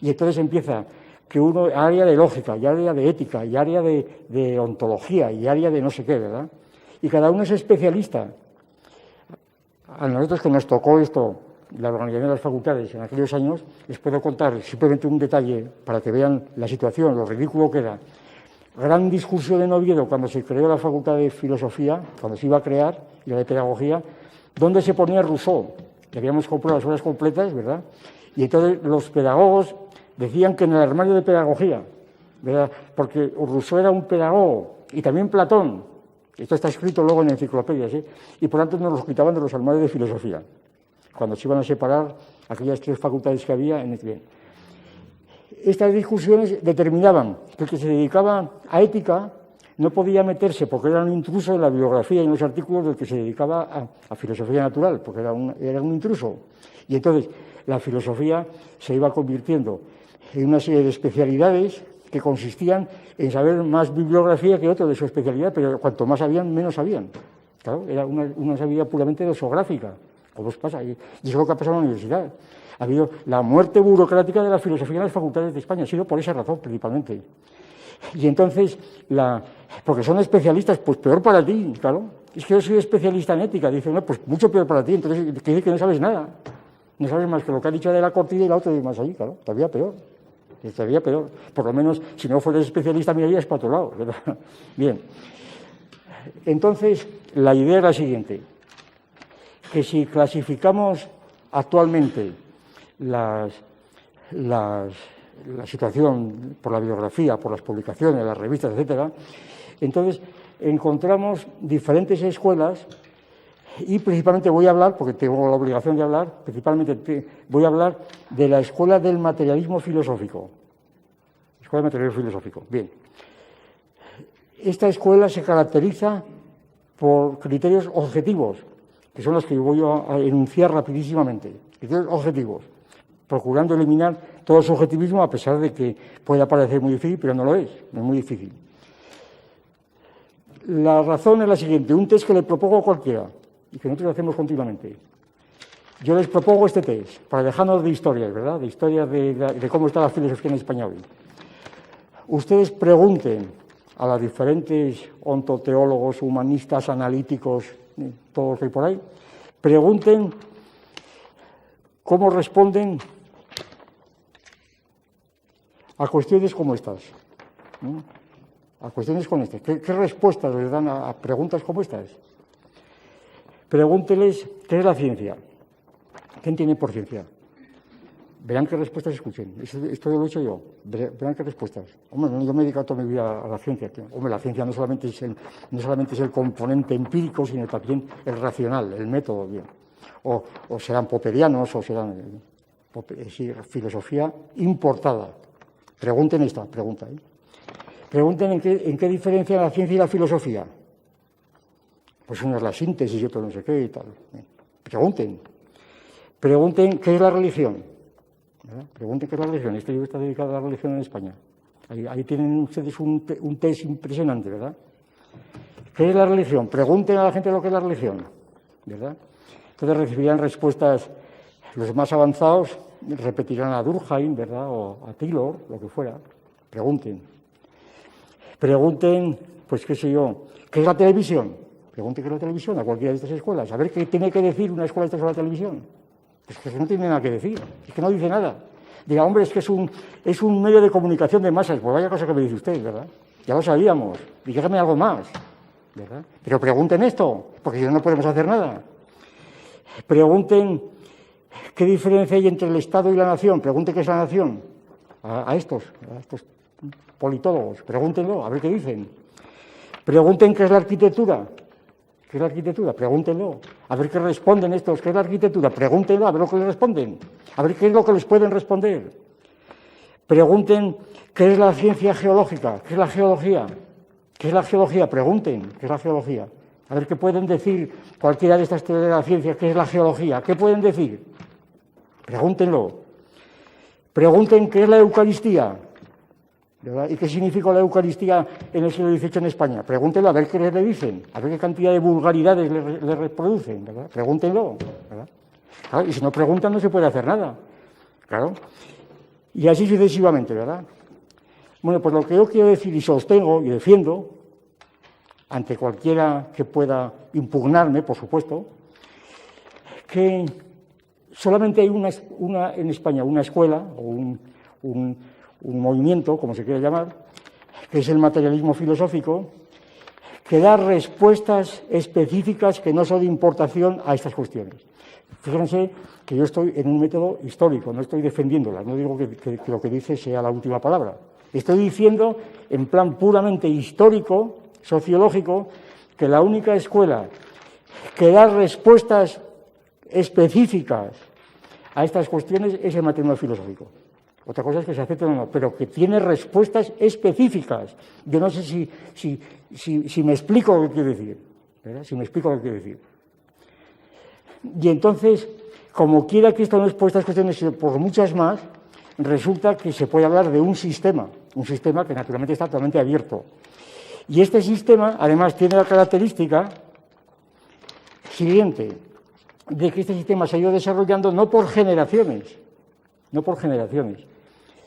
B: Y entonces empieza que área de lógica, y área de ética, y área de ontología, y área de no sé qué, ¿verdad? Y cada uno es especialista. A nosotros que nos tocó esto, la organización de las facultades en aquellos años, les puedo contar simplemente un detalle para que vean la situación, lo ridículo que era. Gran discurso de Oviedo cuando se creó la Facultad de Filosofía, cuando se iba a crear, y la de Pedagogía, donde se ponía Rousseau, que habíamos comprado las horas completas, ¿verdad? Y entonces los pedagogos decían que en el armario de pedagogía, ¿verdad? Porque Rousseau era un pedagogo, y también Platón, esto está escrito luego en enciclopedias, ¿eh? Y por tanto nos los quitaban de los armarios de filosofía, cuando se iban a separar aquellas 3 facultades que había en el bien. Estas discusiones determinaban que el que se dedicaba a ética no podía meterse, porque era un intruso en la biografía y en los artículos del que se dedicaba a filosofía natural, porque era un intruso. Y entonces la filosofía se iba convirtiendo en una serie de especialidades que consistían en saber más bibliografía que otro de su especialidad, pero cuanto más sabían, menos sabían. Claro, era una sabiduría puramente dosográfica, como os pasa, y eso es lo que ha pasado en la universidad. Ha habido la muerte burocrática de la filosofía en las facultades de España, ha sido por esa razón principalmente. Y entonces, porque son especialistas, pues peor para ti, claro. Es que yo soy especialista en ética, dicen, no, pues mucho peor para ti, entonces quiere decir que no sabes nada. No sabes más que lo que ha dicho de la cortina y la otra y más allí, claro, todavía peor. Todavía peor. Por lo menos, si no fueras especialista, mirarías para otro lado, ¿verdad? Bien. Entonces, la idea es la siguiente, que si clasificamos actualmente la situación por la bibliografía, por las publicaciones, las revistas, etcétera, entonces encontramos diferentes escuelas y principalmente voy a hablar, porque tengo la obligación de hablar, principalmente voy a hablar de la escuela del materialismo filosófico. Escuela del materialismo filosófico. Bien. Esta escuela se caracteriza por criterios objetivos, que son los que voy a enunciar rapidísimamente. Criterios objetivos, procurando eliminar todo subjetivismo, a pesar de que pueda parecer muy difícil, pero no lo es muy difícil. La razón es la siguiente, un test que le propongo a cualquiera, y que nosotros hacemos continuamente. Yo les propongo este test, para dejarnos de historias, ¿verdad? De historias de cómo está la filosofía en España hoy. Ustedes pregunten a los diferentes ontoteólogos, humanistas, analíticos, todos los que hay por ahí, pregunten cómo responden a cuestiones como estas. A cuestiones como estas. ¿Qué respuestas les dan a preguntas como estas? Pregúnteles qué es la ciencia. ¿Quién tiene por ciencia? Verán qué respuestas escuchen. Esto lo he hecho yo. Verán qué respuestas. Hombre, yo me he dedicado toda mi vida a la ciencia. Hombre, la ciencia no solamente es el componente empírico, sino también el racional, el método. Bien. O serán popperianos, o serán filosofía importada. Pregunten esta pregunta. Pregunten en qué diferencian la ciencia y la filosofía. Pues uno es la síntesis y otro no sé qué y tal. Pregunten. Pregunten qué es la religión. ¿Verdad? Pregunten qué es la religión. Este libro está dedicado a la religión en España. Ahí tienen ustedes un test impresionante, ¿verdad? ¿Qué es la religión? Pregunten a la gente lo que es la religión, ¿verdad? Entonces recibirán respuestas, los más avanzados repetirán a Durkheim, ¿verdad? O a Taylor, lo que fuera. Pregunten. Pregunten, pues qué sé yo, ¿qué es la televisión? Pregunten qué es la televisión a cualquiera de estas escuelas. A ver qué tiene que decir una escuela de estas sobre la televisión. Es que no tiene nada que decir, es que no dice nada. Diga, hombre, es que es un medio de comunicación de masas. Pues vaya cosa que me dice usted, ¿verdad? Ya lo sabíamos. Dígame algo más, ¿verdad? Pero pregunten esto, porque si no, no podemos hacer nada. Pregunten qué diferencia hay entre el Estado y la nación. Pregunten qué es la nación a estos politólogos. Pregúntenlo, a ver qué dicen. Pregunten qué es la arquitectura. ¿Qué es la arquitectura? Pregúntenlo. A ver qué responden estos. ¿Qué es la arquitectura? Pregúntenlo, a ver lo que les responden. A ver qué es lo que les pueden responder. Pregunten qué es la ciencia geológica. ¿Qué es la geología? ¿Qué es la geología? Pregunten qué es la geología. A ver qué pueden decir cualquiera de estas teorías de la ciencia. ¿Qué es la geología? ¿Qué pueden decir? Pregúntenlo. Pregunten qué es la Eucaristía. ¿Verdad? ¿Y qué significa la Eucaristía en el siglo XVIII en España? Pregúntenlo a ver qué le dicen, a ver qué cantidad de vulgaridades le reproducen, ¿verdad? Pregúntenlo, ¿verdad? Claro, y si no preguntan no se puede hacer nada, claro. Y así sucesivamente, ¿verdad? Bueno, pues lo que yo quiero decir y sostengo y defiendo, ante cualquiera que pueda impugnarme, por supuesto, que solamente hay en España una escuela o un movimiento, como se quiera llamar, que es el materialismo filosófico, que da respuestas específicas que no son de importación a estas cuestiones. Fíjense que yo estoy en un método histórico, no estoy defendiéndola, no digo que lo que dice sea la última palabra. Estoy diciendo, en plan puramente histórico, sociológico, que la única escuela que da respuestas específicas a estas cuestiones es el matrimonio filosófico. Otra cosa es que se acepte o no, pero que tiene respuestas específicas. Yo no sé si me explico lo que quiero decir, ¿verdad? Si me explico lo que quiero decir. Y entonces, como quiera que esto no es por estas cuestiones, sino por muchas más, resulta que se puede hablar de un sistema que naturalmente está totalmente abierto. Y este sistema, además, tiene la característica siguiente, de que este sistema se ha ido desarrollando no por generaciones,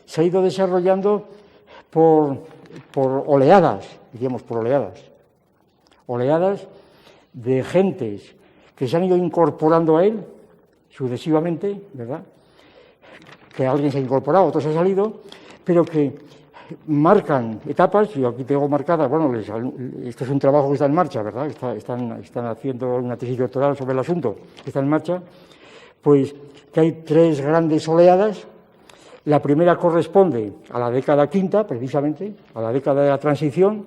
B: se ha ido desarrollando por oleadas, diríamos, por oleadas de gentes que se han ido incorporando a él sucesivamente, ¿verdad? Que alguien se ha incorporado, otro se ha salido, pero que marcan etapas. Yo aquí tengo marcadas, bueno, esto es un trabajo que está en marcha, ¿verdad? Están haciendo una tesis doctoral sobre el asunto, que está en marcha, pues que hay 3 grandes oleadas. La primera corresponde a la década quinta, precisamente, a la década de la transición,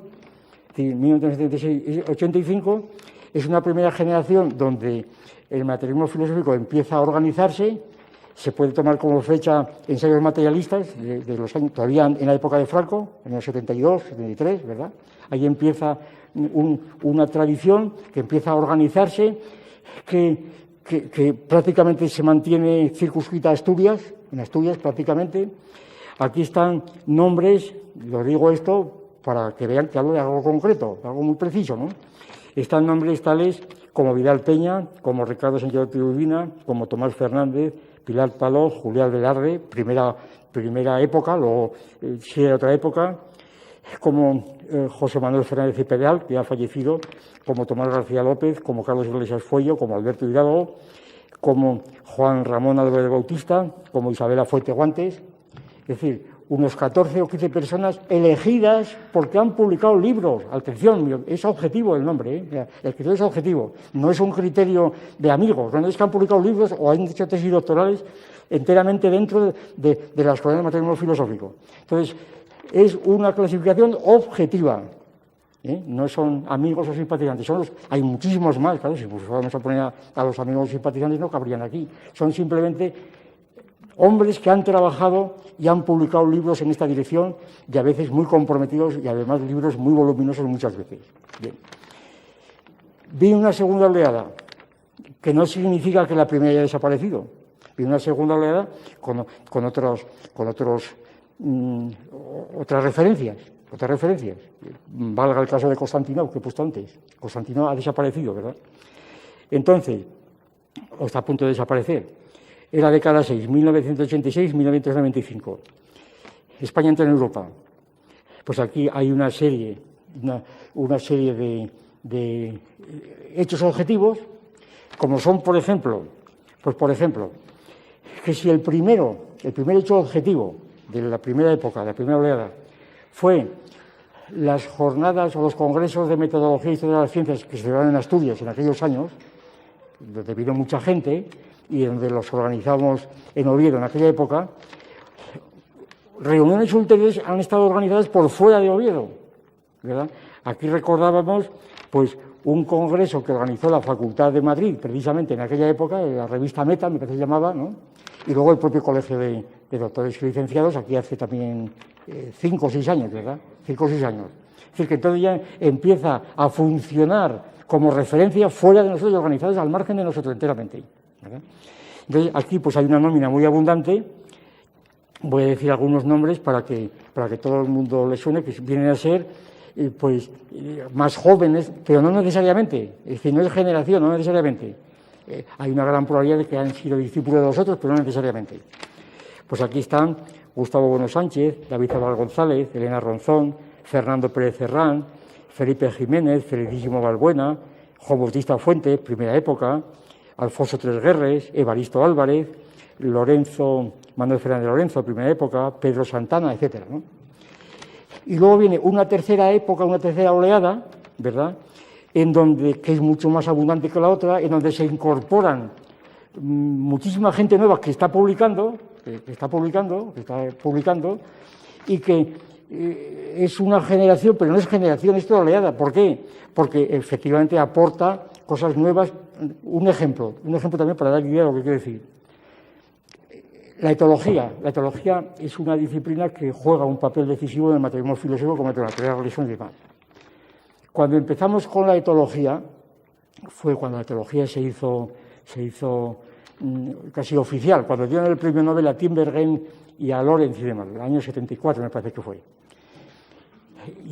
B: 1976-85, es una primera generación donde el materialismo filosófico empieza a organizarse. Se puede tomar como fecha ensayos materialistas de los años, todavía en la época de Franco, en el 72, 73, ¿verdad? Ahí empieza una tradición que empieza a organizarse, que prácticamente se mantiene circunscrita a Asturias, en Asturias prácticamente. Aquí están nombres, lo digo esto para que vean que hablo de algo concreto, de algo muy preciso, ¿no? Están nombres tales como Vidal Peña, como Ricardo Sánchez de Urbina, como Tomás Fernández, Pilar Paló, Julián Velarde, primera época, luego sigue otra época, como José Manuel Fernández y Pereal, que ha fallecido, como Tomás García López, como Carlos Iglesias Fuello, como Alberto Hidalgo, como Juan Ramón Álvarez Bautista, como Isabela Fuente Guantes, es decir, unos 14 o 15 personas elegidas porque han publicado libros. Atención, es objetivo el nombre, ¿eh? El criterio es objetivo, no es un criterio de amigos, no es que han publicado libros o han hecho tesis doctorales enteramente dentro de la escuela de materialismo filosófico. Entonces, es una clasificación objetiva, ¿eh? No son amigos o simpatizantes, hay muchísimos más, claro, si vamos a poner a los amigos simpatizantes no cabrían aquí, son simplemente hombres que han trabajado y han publicado libros en esta dirección y a veces muy comprometidos y además libros muy voluminosos muchas veces. Bien. Vi una segunda oleada, que no significa que la primera haya desaparecido. Vi una segunda oleada con otras referencias. Valga el caso de Constantino, que he puesto antes. Constantino ha desaparecido, ¿verdad? Entonces, o está a punto de desaparecer. Era la década 6, 1986-1995. España entra en Europa. Pues aquí hay una serie de hechos objetivos, como son, por ejemplo, que si el primer hecho objetivo de la primera época, de la primera oleada, fue las jornadas o los congresos de metodología y historia de las ciencias que se celebraron en Asturias en aquellos años, donde vino mucha gente, y donde los organizamos en Oviedo en aquella época, reuniones ulteriores han estado organizadas por fuera de Oviedo, ¿verdad? Aquí recordábamos pues un congreso que organizó la Facultad de Madrid, precisamente en aquella época, la revista Meta, me parece que se llamaba, ¿no? Y luego el propio Colegio de Doctores y Licenciados, aquí hace también 5 o 6 años, ¿verdad? 5 o 6 años. Es decir, que entonces ya empieza a funcionar como referencia fuera de nosotros y organizados al margen de nosotros enteramente, ¿verdad? Entonces, aquí pues hay una nómina muy abundante. Voy a decir algunos nombres para que todo el mundo les suene, que vienen a ser más jóvenes, pero no necesariamente, es decir, no es generación, no necesariamente. Hay una gran probabilidad de que han sido discípulos de nosotros, pero no necesariamente. Pues aquí están Gustavo Bueno Sánchez, David Zabal González, Elena Ronzón, Fernando Pérez Serrán, Felipe Jiménez, Felicísimo Balbuena, Juan Bautista Fuente, primera época, Alfonso Tresguerres, Evaristo Álvarez, Manuel Fernández Lorenzo, primera época, Pedro Santana, etcétera, ¿no? Y luego viene una tercera época, una tercera oleada, ¿verdad?, que es mucho más abundante que la otra, en donde se incorporan muchísima gente nueva que está publicando, y que es una generación, pero no es generación, es toda oleada. ¿Por qué? Porque efectivamente aporta cosas nuevas. Un ejemplo también para dar idea de lo que quiero decir. La etología es una disciplina que juega un papel decisivo en el materialismo filosófico como en la teoría de la religión y demás. Cuando empezamos con la etología, fue cuando la etología se hizo casi oficial, cuando dieron el premio Nobel a Tinbergen y a Lorenz y demás, el año 74 me parece que fue.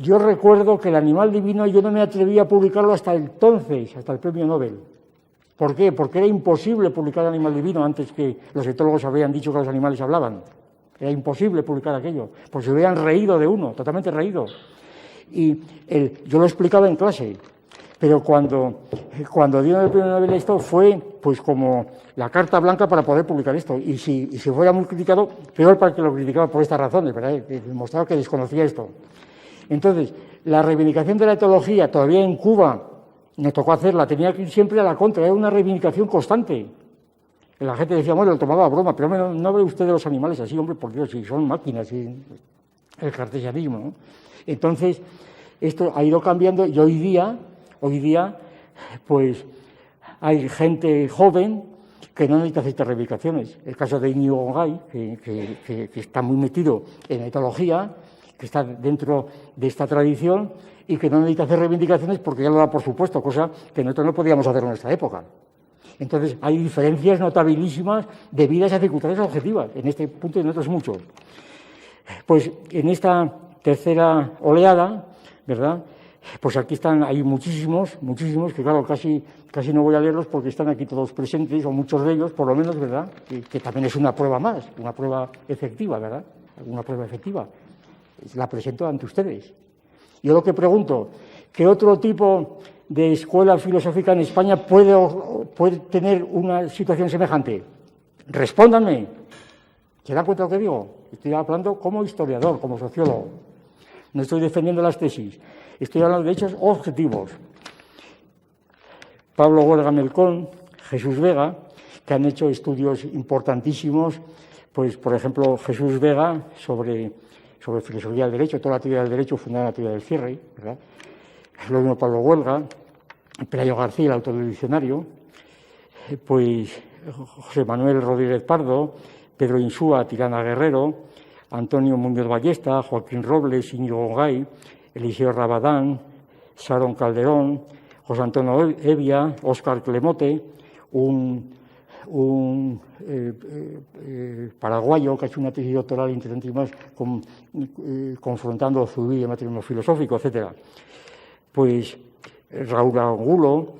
B: Yo recuerdo que el animal divino yo no me atreví a publicarlo hasta entonces, hasta el premio Nobel. ¿Por qué? Porque era imposible publicar el animal divino antes que los etólogos habían dicho que los animales hablaban. Era imposible publicar aquello, porque se hubieran reído de uno, totalmente reído. Y yo lo explicaba en clase, pero cuando dieron el premio Nobel esto fue pues como la carta blanca para poder publicar esto. Y si fuera muy criticado, peor para el que lo criticaba por estas razones, ¿verdad? Que demostraba que desconocía esto. Entonces, la reivindicación de la etología, todavía en Cuba, me tocó hacerla, tenía que ir siempre a la contra, era una reivindicación constante. La gente decía, bueno, lo tomaba a broma, pero no ve usted de los animales así, hombre, por Dios, si son máquinas, y el cartesianismo, ¿no? Entonces, esto ha ido cambiando y hoy día, pues, hay gente joven que no necesita ciertas reivindicaciones. El caso de Íñigo Gongay, que está muy metido en la etología, que está dentro de esta tradición y que no necesita hacer reivindicaciones porque ya lo da por supuesto, cosa que nosotros no podíamos hacer en nuestra época. Entonces, hay diferencias notabilísimas debidas a circunstancias objetivas, en este punto y en otros muchos. Pues en esta tercera oleada, ¿verdad?, pues aquí hay muchísimos, que claro, casi no voy a leerlos porque están aquí todos presentes, o muchos de ellos, por lo menos, ¿verdad?, que también es una prueba más, una prueba efectiva, ¿verdad?, una prueba efectiva. La presento ante ustedes. Yo lo que pregunto, ¿qué otro tipo de escuela filosófica en España puede tener una situación semejante? Respóndanme. ¿Se dan cuenta de lo que digo? Estoy hablando como historiador, como sociólogo. No estoy defendiendo las tesis. Estoy hablando de hechos objetivos. Pablo Huelga Melcón, Jesús Vega, que han hecho estudios importantísimos, pues, por ejemplo, Jesús Vega sobre filosofía del derecho, toda la teoría del derecho fundada en la teoría del cierre, ¿verdad? Lo mismo Pablo Huelga, Pelayo García, el autor del diccionario, pues José Manuel Rodríguez Pardo, Pedro Insúa, Tirana Guerrero, Antonio Muñoz Ballesta, Joaquín Robles, Íñigo Gongay, Eliseo Rabadán, Sharon Calderón, José Antonio Evia, Óscar Clemote, un paraguayo que ha hecho una tesis doctoral interesantísima confrontando Zubí y el materialismo filosófico, etcétera. Pues Raúl Angulo,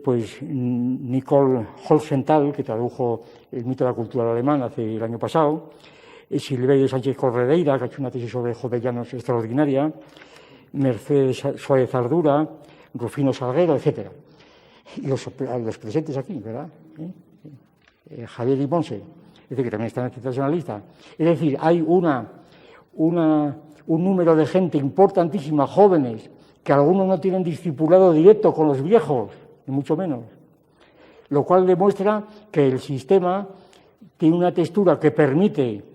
B: pues Nicole Holzenthal, que tradujo el mito de la cultura alemana hace el año pasado, Silverio Sánchez Corredeira, que ha hecho una tesis sobre jovellanos extraordinaria, Mercedes Suárez Ardura, Rufino Salguero, etcétera. Y los presentes aquí, ¿verdad? Javier Limonse, es decir, que también está en el internacionalista. Es decir, hay un número de gente importantísima, jóvenes, que algunos no tienen discipulado directo con los viejos, ni mucho menos. Lo cual demuestra que el sistema tiene una textura que permite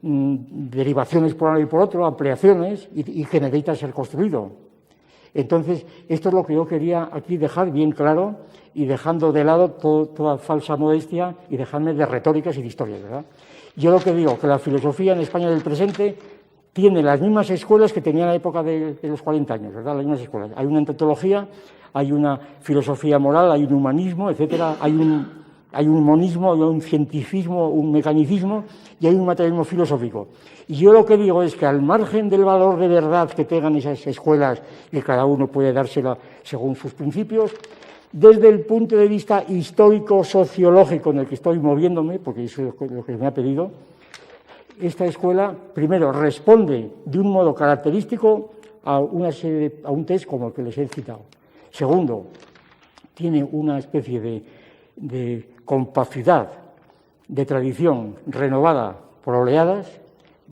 B: derivaciones por un lado y por otro, ampliaciones, y que necesita ser construido. Entonces, esto es lo que yo quería aquí dejar bien claro y dejando de lado toda falsa modestia y dejarme de retóricas y de historias, ¿verdad? Yo lo que digo, que la filosofía en España del presente tiene las mismas escuelas que tenía en la época de los 40 años, ¿verdad? Las mismas escuelas. Hay una antropología, hay una filosofía moral, hay un humanismo, etcétera, hay un monismo, hay un cientificismo, un mecanicismo y hay un materialismo filosófico. Y yo lo que digo es que al margen del valor de verdad que tengan esas escuelas y cada uno puede dársela según sus principios, desde el punto de vista histórico-sociológico en el que estoy moviéndome, porque eso es lo que me ha pedido, esta escuela, primero, responde de un modo característico a un test como el que les he citado. Segundo, tiene una especie de compacidad, de tradición renovada por oleadas,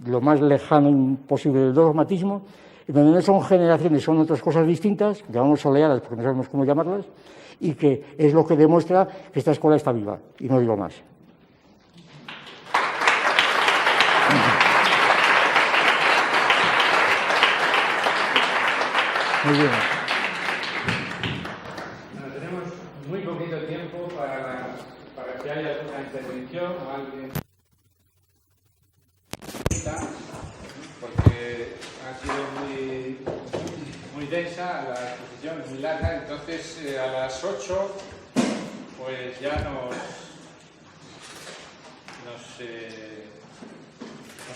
B: lo más lejano posible del dogmatismo, donde no son generaciones, son otras cosas distintas, que llamamos oleadas porque no sabemos cómo llamarlas, y que es lo que demuestra que esta escuela está viva, y no digo más. Muy bien.
A: Bueno, tenemos muy poquito tiempo para que haya alguna intervención o alguien, porque ha sido muy densa la exposición, muy larga, entonces a las 8 pues ya nos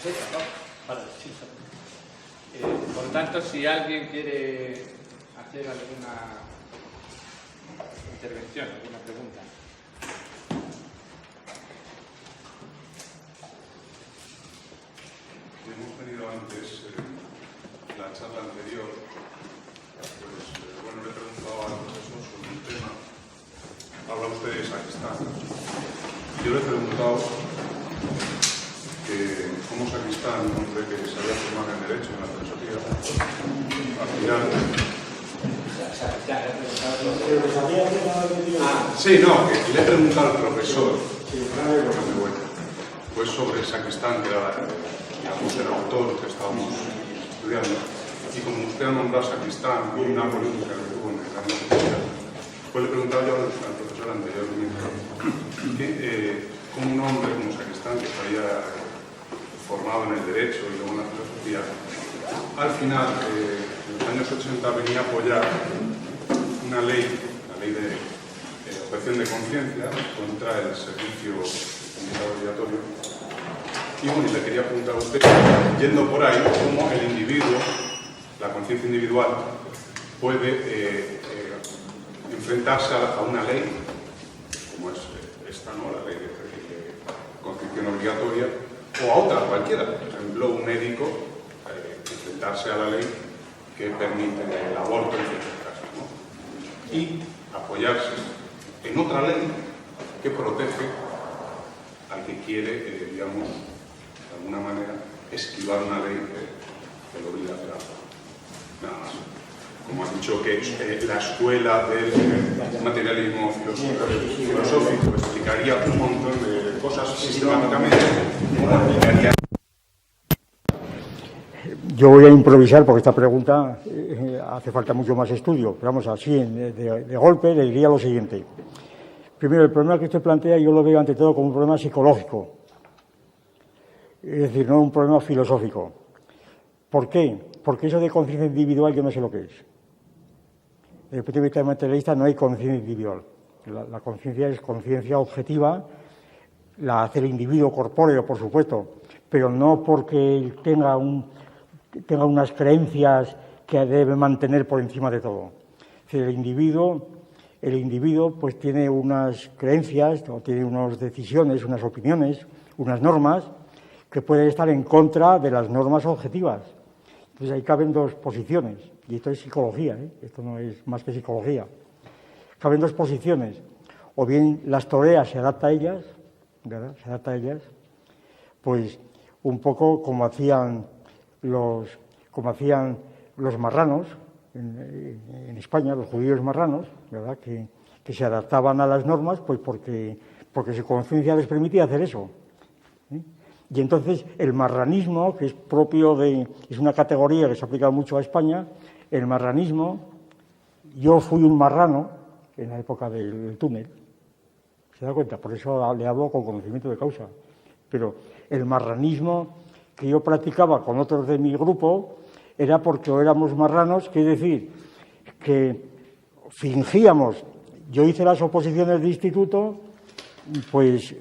A: echan, ¿no? Vale, sí. Por tanto, si alguien quiere hacer alguna intervención, alguna pregunta.
C: Hemos tenido antes la charla anterior, pues bueno, le he preguntado al profesor sobre un tema. Habla usted de sacristán. Yo le he preguntado que como sacristán, un hombre que se había formado en Derecho, en la filosofía, al final... Sí, no, que le he preguntado al profesor, pues sobre el sacristán, que era, digamos, el autor que estábamos estudiando, y como usted ha nombrado sacristán, y una política que tuvo en el camino social, pues le he preguntado yo al profesor anteriormente, que como un hombre como sacristán que se había formado en el Derecho y luego en la filosofía, al final, en los años 80 venía a apoyar una ley, la ley de objeción de conciencia contra el servicio militar obligatorio. Y bueno, le quería preguntar a usted, yendo por ahí, cómo el individuo, la conciencia individual, puede enfrentarse a una ley, como es esta, ¿no? La ley de conscripción obligatoria, o a otra, cualquiera, por ejemplo, un médico, enfrentarse a la ley que permite el aborto en ciertos casos, ¿no? Y apoyarse en otra ley que protege al que quiere, digamos, de alguna manera, esquivar una ley que lo obliga a hacer algo. Nada más. Como has dicho, que la escuela del materialismo filosófico explicaría un montón de cosas sistemáticamente.
B: Yo voy a improvisar porque esta pregunta hace falta mucho más estudio. Pero vamos, así de golpe le diría lo siguiente. Primero, el problema que usted plantea yo lo veo ante todo como un problema psicológico. Es decir, no un problema filosófico. ¿Por qué? Porque eso de conciencia individual yo no sé lo que es. Desde el punto de vista materialista no hay conciencia individual. La conciencia es conciencia objetiva, la hace el individuo corpóreo, por supuesto, pero no porque él tenga unas creencias que debe mantener por encima de todo. Es decir, el individuo pues tiene unas creencias, o tiene unas decisiones, unas opiniones, unas normas que pueden estar en contra de las normas objetivas. Entonces ahí caben dos posiciones, y esto es psicología, esto no es más que psicología. Caben dos posiciones, o bien las torea, se adapta a ellas, ¿verdad? Se adapta a ellas, pues un poco como hacían los marranos en España, los judíos marranos, ¿verdad? Que se adaptaban a las normas, pues porque su conciencia les permitía hacer eso. Y entonces el marranismo, que es es una categoría que se aplica mucho a España, el marranismo, yo fui un marrano en la época del túnel, ¿se da cuenta? Por eso le hablo con conocimiento de causa. Pero el marranismo que yo practicaba con otros de mi grupo era porque éramos marranos, quiere decir que fingíamos. Yo hice las oposiciones de instituto, pues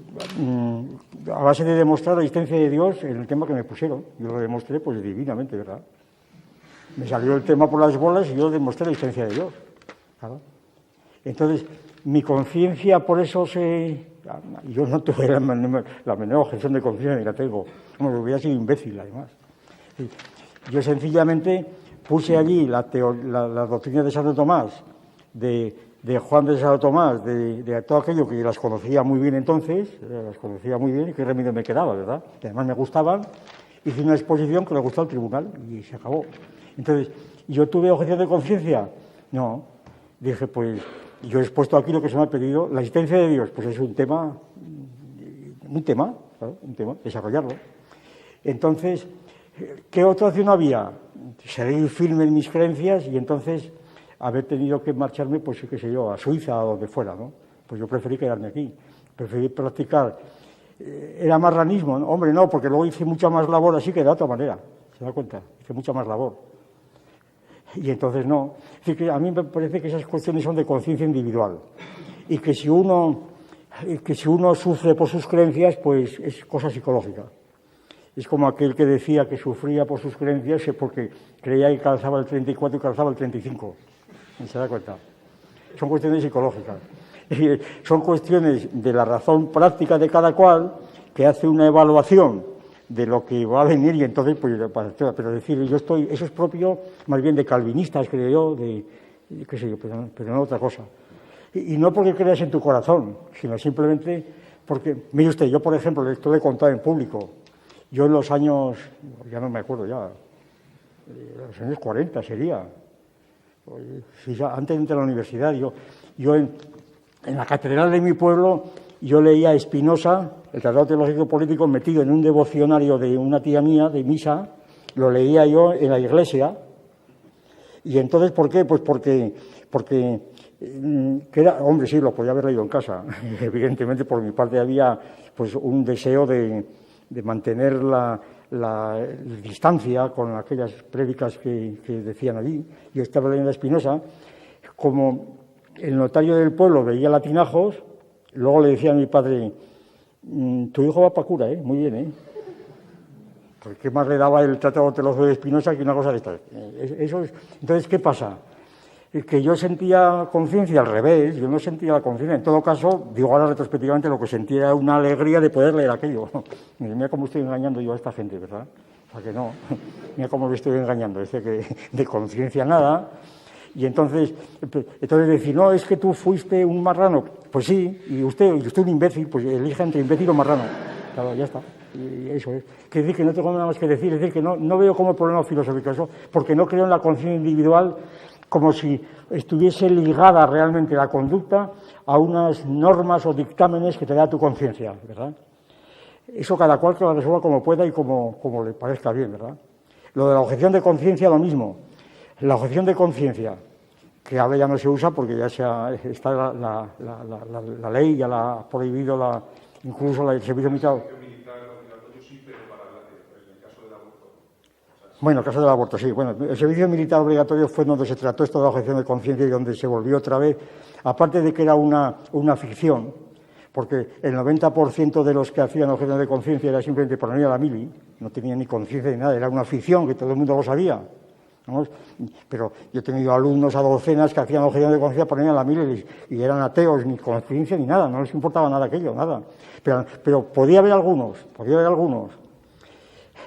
B: a base de demostrar la existencia de Dios en el tema que me pusieron. Yo lo demostré pues divinamente, ¿verdad? Me salió el tema por las bolas y yo demostré la existencia de Dios. ¿Claro? Entonces, mi conciencia por eso yo no tuve la menor objeción de conciencia, ni la tengo. Como hubiera sido imbécil, además. Yo sencillamente puse allí la doctrina de Santo Tomás, de Juan de Santo Tomás, de todo aquello que las conocía muy bien entonces, las conocía muy bien y qué remedio me quedaba, ¿verdad? Que además me gustaban. Hice una exposición que le gustó al tribunal y se acabó. Entonces, ¿yo tuve objeción de conciencia? No. Dije, pues, yo he expuesto aquí lo que se me ha pedido. La existencia de Dios, pues es un tema, claro, desarrollarlo. Entonces, ¿qué otra opción había? Seguir firme en mis creencias y entonces haber tenido que marcharme, pues, qué sé yo, a Suiza o donde fuera, ¿no? Pues yo preferí quedarme aquí, preferí practicar. ¿Era marranismo? Hombre, no, porque luego hice mucha más labor así que de otra manera, ¿se da cuenta? Hice mucha más labor. Y entonces no. Es decir, que a mí me parece que esas cuestiones son de conciencia individual y que si uno sufre por sus creencias, pues es cosa psicológica. Es como aquel que decía que sufría por sus creencias porque creía que calzaba el 34 y calzaba el 35. ¿Se da cuenta? Son cuestiones psicológicas. Es decir, son cuestiones de la razón práctica de cada cual que hace una evaluación de lo que va a venir y entonces, pues, pero decir, eso es propio más bien de calvinistas, creo yo, de qué sé yo, pero no otra cosa. Y no porque creas en tu corazón, sino simplemente porque, mire usted, yo por ejemplo, esto lo he contado en público, yo en los años, ya no me acuerdo ya, los años 40 sería, antes de entrar a la universidad, yo en la catedral de mi pueblo, yo leía a Spinoza, el Tratado Teológico Político, metido en un devocionario de una tía mía, de misa, lo leía yo en la iglesia. Y entonces, ¿por qué? Pues porque que era, hombre, sí, lo podía haber leído en casa. Evidentemente, por mi parte había pues un deseo de mantener la distancia con aquellas prédicas que decían allí. Yo estaba leyendo a Spinoza, como el notario del pueblo veía latinajos, luego le decía a mi padre, tu hijo va para cura, muy bien, Porque ¿qué más le daba el Tratado Teológico de Spinoza que una cosa de estas? Entonces, ¿qué pasa? Que yo sentía conciencia al revés, yo no sentía la conciencia. En todo caso, digo ahora retrospectivamente, lo que sentía era una alegría de poder leer aquello. Mira cómo estoy engañando yo a esta gente, ¿verdad? O sea que no, mira cómo me estoy engañando, es que de conciencia nada. Y entonces decir, no, es que tú fuiste un marrano. Pues sí, y usted un imbécil, pues elija entre imbécil o marrano. Claro, ya está. Y eso es. Que decir que no tengo nada más que decir, es decir, que no veo como problema filosófico eso, porque no creo en la conciencia individual como si estuviese ligada realmente la conducta a unas normas o dictámenes que te da tu conciencia, ¿verdad? Eso cada cual que lo resuelva como pueda y como le parezca bien, ¿verdad? Lo de la objeción de conciencia, lo mismo. La objeción de conciencia, que ahora ya no se usa porque ya está la ley, ya la ha prohibido incluso el servicio militar. Bueno, el caso del aborto, sí. Bueno, el servicio militar obligatorio fue donde se trató esto de la objeción de conciencia y donde se volvió otra vez, aparte de que era una ficción, porque el 90% de los que hacían objeción de conciencia era simplemente por venir a la mili, no tenían ni conciencia ni nada, era una ficción que todo el mundo lo sabía. ¿Vamos? Pero yo he tenido alumnos a docenas que hacían objeción de conciencia por venir a la mili y eran ateos, ni conciencia ni nada, no les importaba nada aquello, nada. Pero podía haber algunos.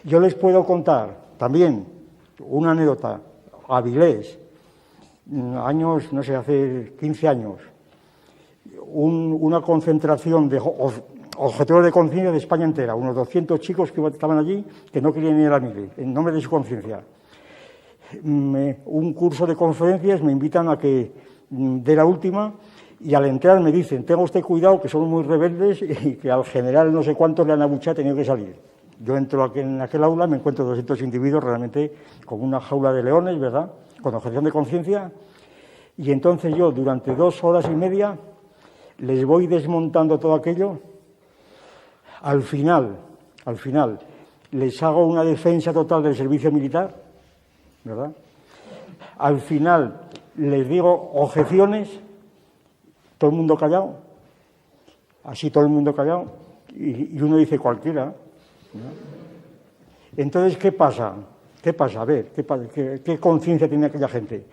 B: Yo les puedo contar también una anécdota, Avilés, años, no sé, hace 15 años, una concentración de objetores de conciencia de España entera, unos 200 chicos que estaban allí que no querían ir a la mili, en nombre de su conciencia. Un curso de conferencias me invitan a que dé la última y al entrar me dicen, tenga usted cuidado que son muy rebeldes y que al general no sé cuántos le han abuchado, ha tenido que salir. Yo entro en aquel aula, me encuentro 200 individuos realmente como una jaula de leones, ¿verdad?, con objeción de conciencia, y entonces yo durante 2 horas y media les voy desmontando todo aquello. Al final, les hago una defensa total del servicio militar, ¿verdad? Al final les digo objeciones, todo el mundo callado, así todo el mundo callado, y uno dice cualquiera, ¿no? Entonces, ¿qué pasa? A ver, ¿qué conciencia tiene aquella gente?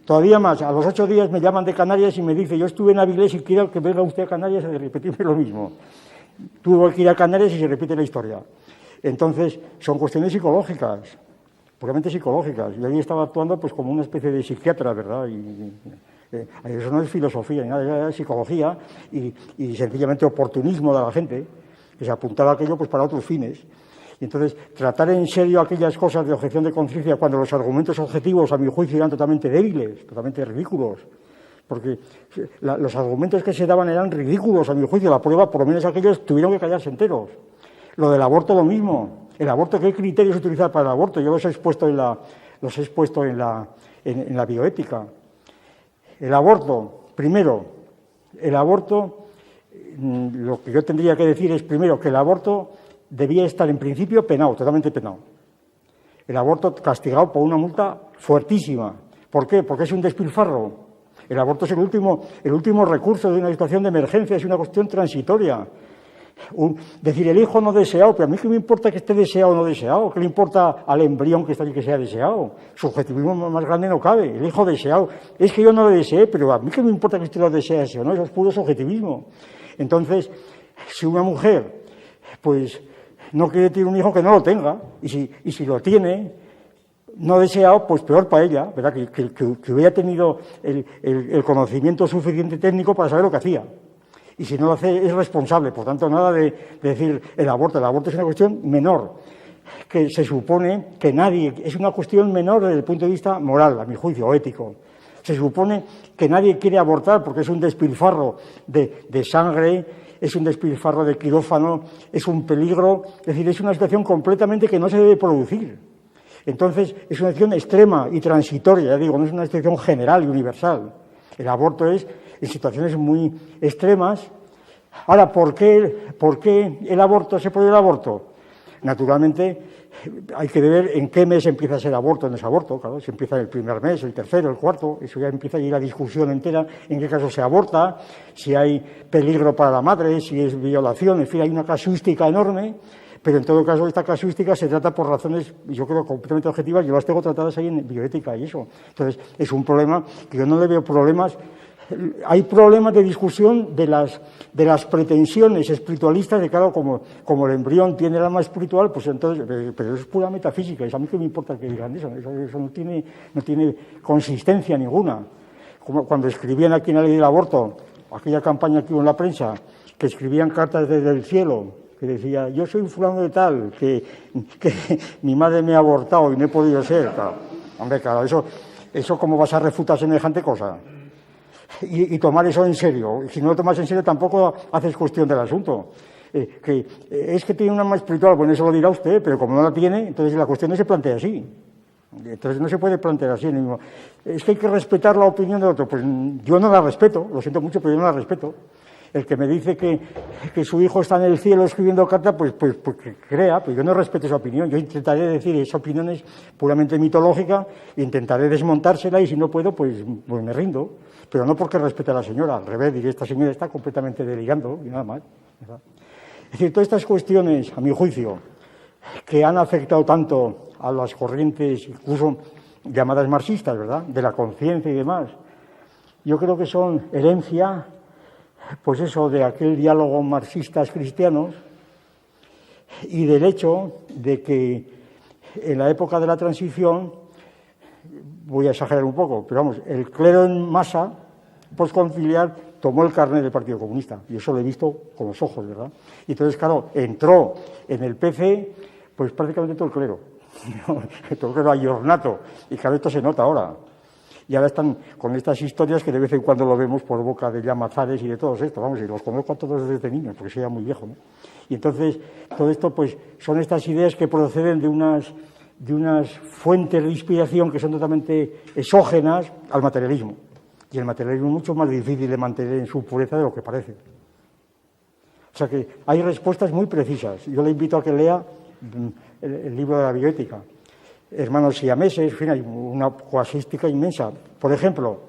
B: Todavía más, a los 8 días me llaman de Canarias y me dice, yo estuve en Avilés y quiero que venga usted a Canarias a repetirme lo mismo. Tuvo que ir a Canarias y se repite la historia. Entonces, son cuestiones psicológicas, puramente psicológicas. Yo allí estaba actuando pues como una especie de psiquiatra, ¿verdad? Eso no es filosofía ni nada, es psicología y sencillamente oportunismo de la gente, que se apuntaba a aquello pues para otros fines. Y entonces, tratar en serio aquellas cosas de objeción de conciencia cuando los argumentos objetivos, a mi juicio, eran totalmente débiles, totalmente ridículos, porque los argumentos que se daban eran ridículos, a mi juicio. La prueba, por lo menos aquellos, tuvieron que callarse enteros. Lo del aborto, lo mismo. El aborto, ¿qué criterios utilizar para el aborto? Yo los he expuesto en la bioética. El aborto, primero, lo que yo tendría que decir es, primero, que el aborto debía estar en principio penado, totalmente penado. El aborto castigado por una multa fuertísima. ¿Por qué? Porque es un despilfarro. El aborto es el último recurso de una situación de emergencia, es una cuestión transitoria. Decir, el hijo no deseado, pero a mí qué me importa que esté deseado o no deseado, qué le importa al embrión que está allí que sea deseado. Subjetivismo más grande no cabe. El hijo deseado, es que yo no lo deseé, pero a mí qué me importa que usted lo desee o no, eso es puro subjetivismo. Entonces, si una mujer, pues, no quiere tener un hijo, que no lo tenga, y si lo tiene, no deseado, pues peor para ella, ¿verdad? Que hubiera tenido el conocimiento suficiente técnico para saber lo que hacía. Y si no lo hace, es responsable. Por tanto, nada de decir el aborto. El aborto es una cuestión menor, que se supone que nadie, es una cuestión menor desde el punto de vista moral, a mi juicio, o ético. Se supone que nadie quiere abortar porque es un despilfarro de sangre, es un despilfarro de quirófano, es un peligro, es decir, es una situación completamente que no se debe producir. Entonces, es una situación extrema y transitoria, ya digo, no es una situación general y universal. El aborto es en situaciones muy extremas. Ahora, ¿por qué el aborto se prohíbe el aborto? Naturalmente, hay que ver en qué mes empieza a ser aborto o no es aborto, claro, si empieza en el primer mes, el tercero, el cuarto, eso ya empieza a ir la discusión entera, en qué caso se aborta, si hay peligro para la madre, si es violación, en fin, hay una casuística enorme, pero en todo caso esta casuística se trata por razones, yo creo, completamente objetivas, yo las tengo tratadas ahí en bioética y eso. Entonces, es un problema que yo no le veo problemas. Hay problemas de discusión de las pretensiones espiritualistas de claro, como el embrión tiene el alma espiritual, pues entonces, pero es pura metafísica, y a mí qué me importa que digan eso no tiene consistencia ninguna. Como cuando escribían aquí en la ley del aborto, aquella campaña que hubo en la prensa, que escribían cartas desde el cielo, que decía, yo soy fulano de tal, que mi madre me ha abortado y no he podido ser. Claro. Hombre, claro, eso ¿cómo vas a refutar semejante cosa? Y tomar eso en serio. Si no lo tomas en serio, tampoco haces cuestión del asunto. Es que tiene un alma espiritual, bueno, eso lo dirá usted, pero como no la tiene, entonces la cuestión no se plantea así. Entonces no se puede plantear así. Es que hay que respetar la opinión del otro. Pues yo no la respeto, lo siento mucho, pero yo no la respeto. El que me dice que su hijo está en el cielo escribiendo carta, pues que crea, pues yo no respeto esa opinión. Yo intentaré decir, esa opinión es puramente mitológica, intentaré desmontársela y si no puedo, pues me rindo. Pero no porque respete a la señora, al revés, diré, esta señora está completamente delirando y nada más, ¿verdad? Es decir, todas estas cuestiones, a mi juicio, que han afectado tanto a las corrientes, incluso llamadas marxistas, ¿verdad?, de la conciencia y demás, yo creo que son herencia, pues eso, de aquel diálogo marxistas cristianos y del hecho de que en la época de la transición, voy a exagerar un poco, pero vamos, el clero en masa postconciliar tomó el carnet del Partido Comunista, y eso lo he visto con los ojos, ¿verdad? Y entonces, claro, entró en el PC, pues prácticamente todo el clero, todo el clero ayornato, y claro, esto se nota ahora. Y ahora están con estas historias que de vez en cuando lo vemos por boca de Llamazares y de todos estos, vamos, y los conozco a todos desde niños, porque soy ya muy viejo, ¿no? Y entonces, todo esto, pues, son estas ideas que proceden de unas fuentes de inspiración que son totalmente exógenas al materialismo. Y el materialismo es mucho más difícil de mantener en su pureza de lo que parece. O sea que hay respuestas muy precisas. Yo le invito a que lea el libro de la bioética. Hermanos siameses, en fin, hay una casuística inmensa. Por ejemplo,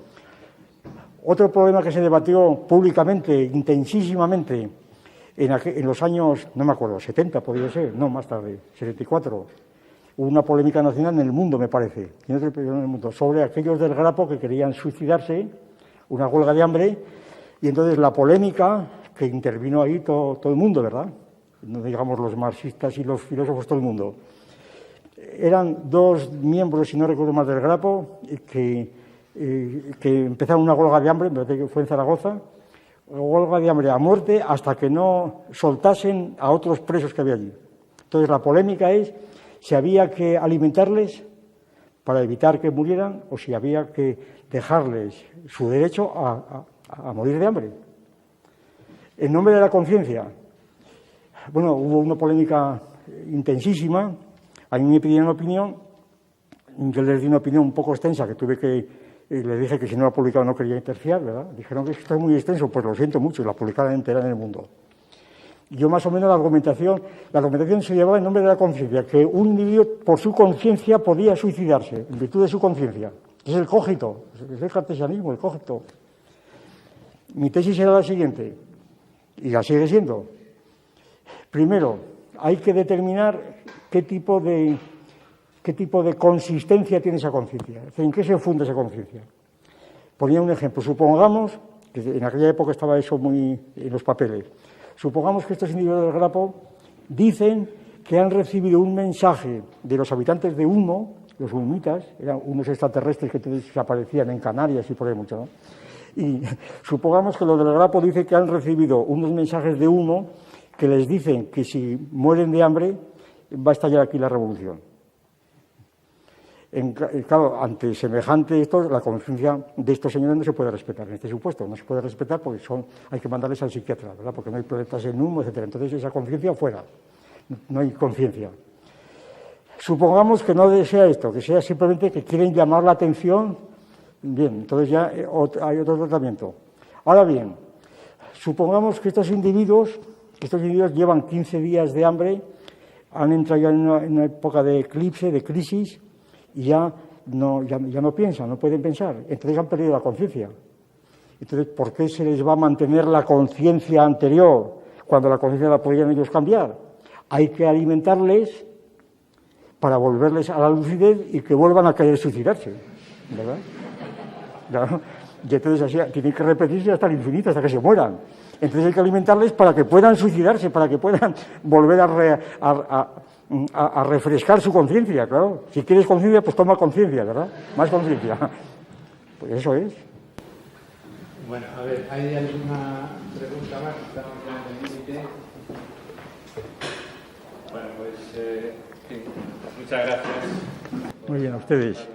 B: otro problema que se debatió públicamente, intensísimamente, en los años, no me acuerdo, 70 podría ser, no, más tarde, 74, hubo una polémica nacional en el mundo, me parece, en el mundo, sobre aquellos del Grapo que querían suicidarse, una huelga de hambre, y entonces la polémica, que intervino ahí todo el mundo, ¿verdad? No digamos los marxistas y los filósofos, todo el mundo. Eran dos miembros, si no recuerdo mal, del Grapo, que empezaron una huelga de hambre, me parece que fue en Zaragoza, huelga de hambre a muerte hasta que no soltasen a otros presos que había allí. Entonces, la polémica es si había que alimentarles para evitar que murieran o si había que dejarles su derecho a morir de hambre. En nombre de la conciencia, bueno, hubo una polémica intensísima. A mí me pidieron opinión, yo les di una opinión un poco extensa que tuve que, les dije que si no la publicaba no quería interfiar, ¿verdad? Dijeron que esto es muy extenso, pues lo siento mucho, y la publicaron entera en El Mundo. Yo más o menos la argumentación se llevaba en nombre de la conciencia, que un individuo por su conciencia podía suicidarse, en virtud de su conciencia. Es el cogito, es el cartesianismo, el cogito. Mi tesis era la siguiente, y la sigue siendo. Primero, hay que determinar qué tipo de consistencia tiene esa conciencia, en qué se funda esa conciencia. Ponía un ejemplo, supongamos, que en aquella época estaba eso muy en los papeles, supongamos que estos individuos del Grapo dicen que han recibido un mensaje de los habitantes de Humo, los humitas, eran unos extraterrestres que aparecían en Canarias y por ahí mucho, ¿no? Y supongamos que los del Grapo dicen que han recibido unos mensajes de Humo que les dicen que si mueren de hambre va a estallar aquí la revolución. Claro, ante semejante esto, la conciencia de estos señores no se puede respetar en este supuesto, no se puede respetar porque hay que mandarles al psiquiatra, ¿verdad? Porque no hay planetas en humo, etcétera. Entonces esa conciencia fuera, no hay conciencia. Supongamos que no desea esto, que sea simplemente que quieren llamar la atención, bien, entonces ya hay otro tratamiento. Ahora bien, supongamos que estos individuos llevan 15 días de hambre, han entrado ya en una época de eclipse, de crisis, y ya no piensan, no pueden pensar. Entonces han perdido la conciencia. Entonces, ¿por qué se les va a mantener la conciencia anterior cuando la conciencia la podrían ellos cambiar? Hay que alimentarles para volverles a la lucidez y que vuelvan a querer suicidarse, ¿verdad? ¿Verdad? Y entonces así tienen que repetirse hasta el infinito, hasta que se mueran. Entonces hay que alimentarles para que puedan suicidarse, para que puedan volver a refrescar su conciencia, claro. Si quieres conciencia, pues toma conciencia, ¿verdad? Más conciencia. Pues eso es.
A: Bueno, a ver, ¿hay alguna pregunta más? Estamos ya en el límite. Bueno, pues sí, muchas gracias.
B: Muy bien, a ustedes.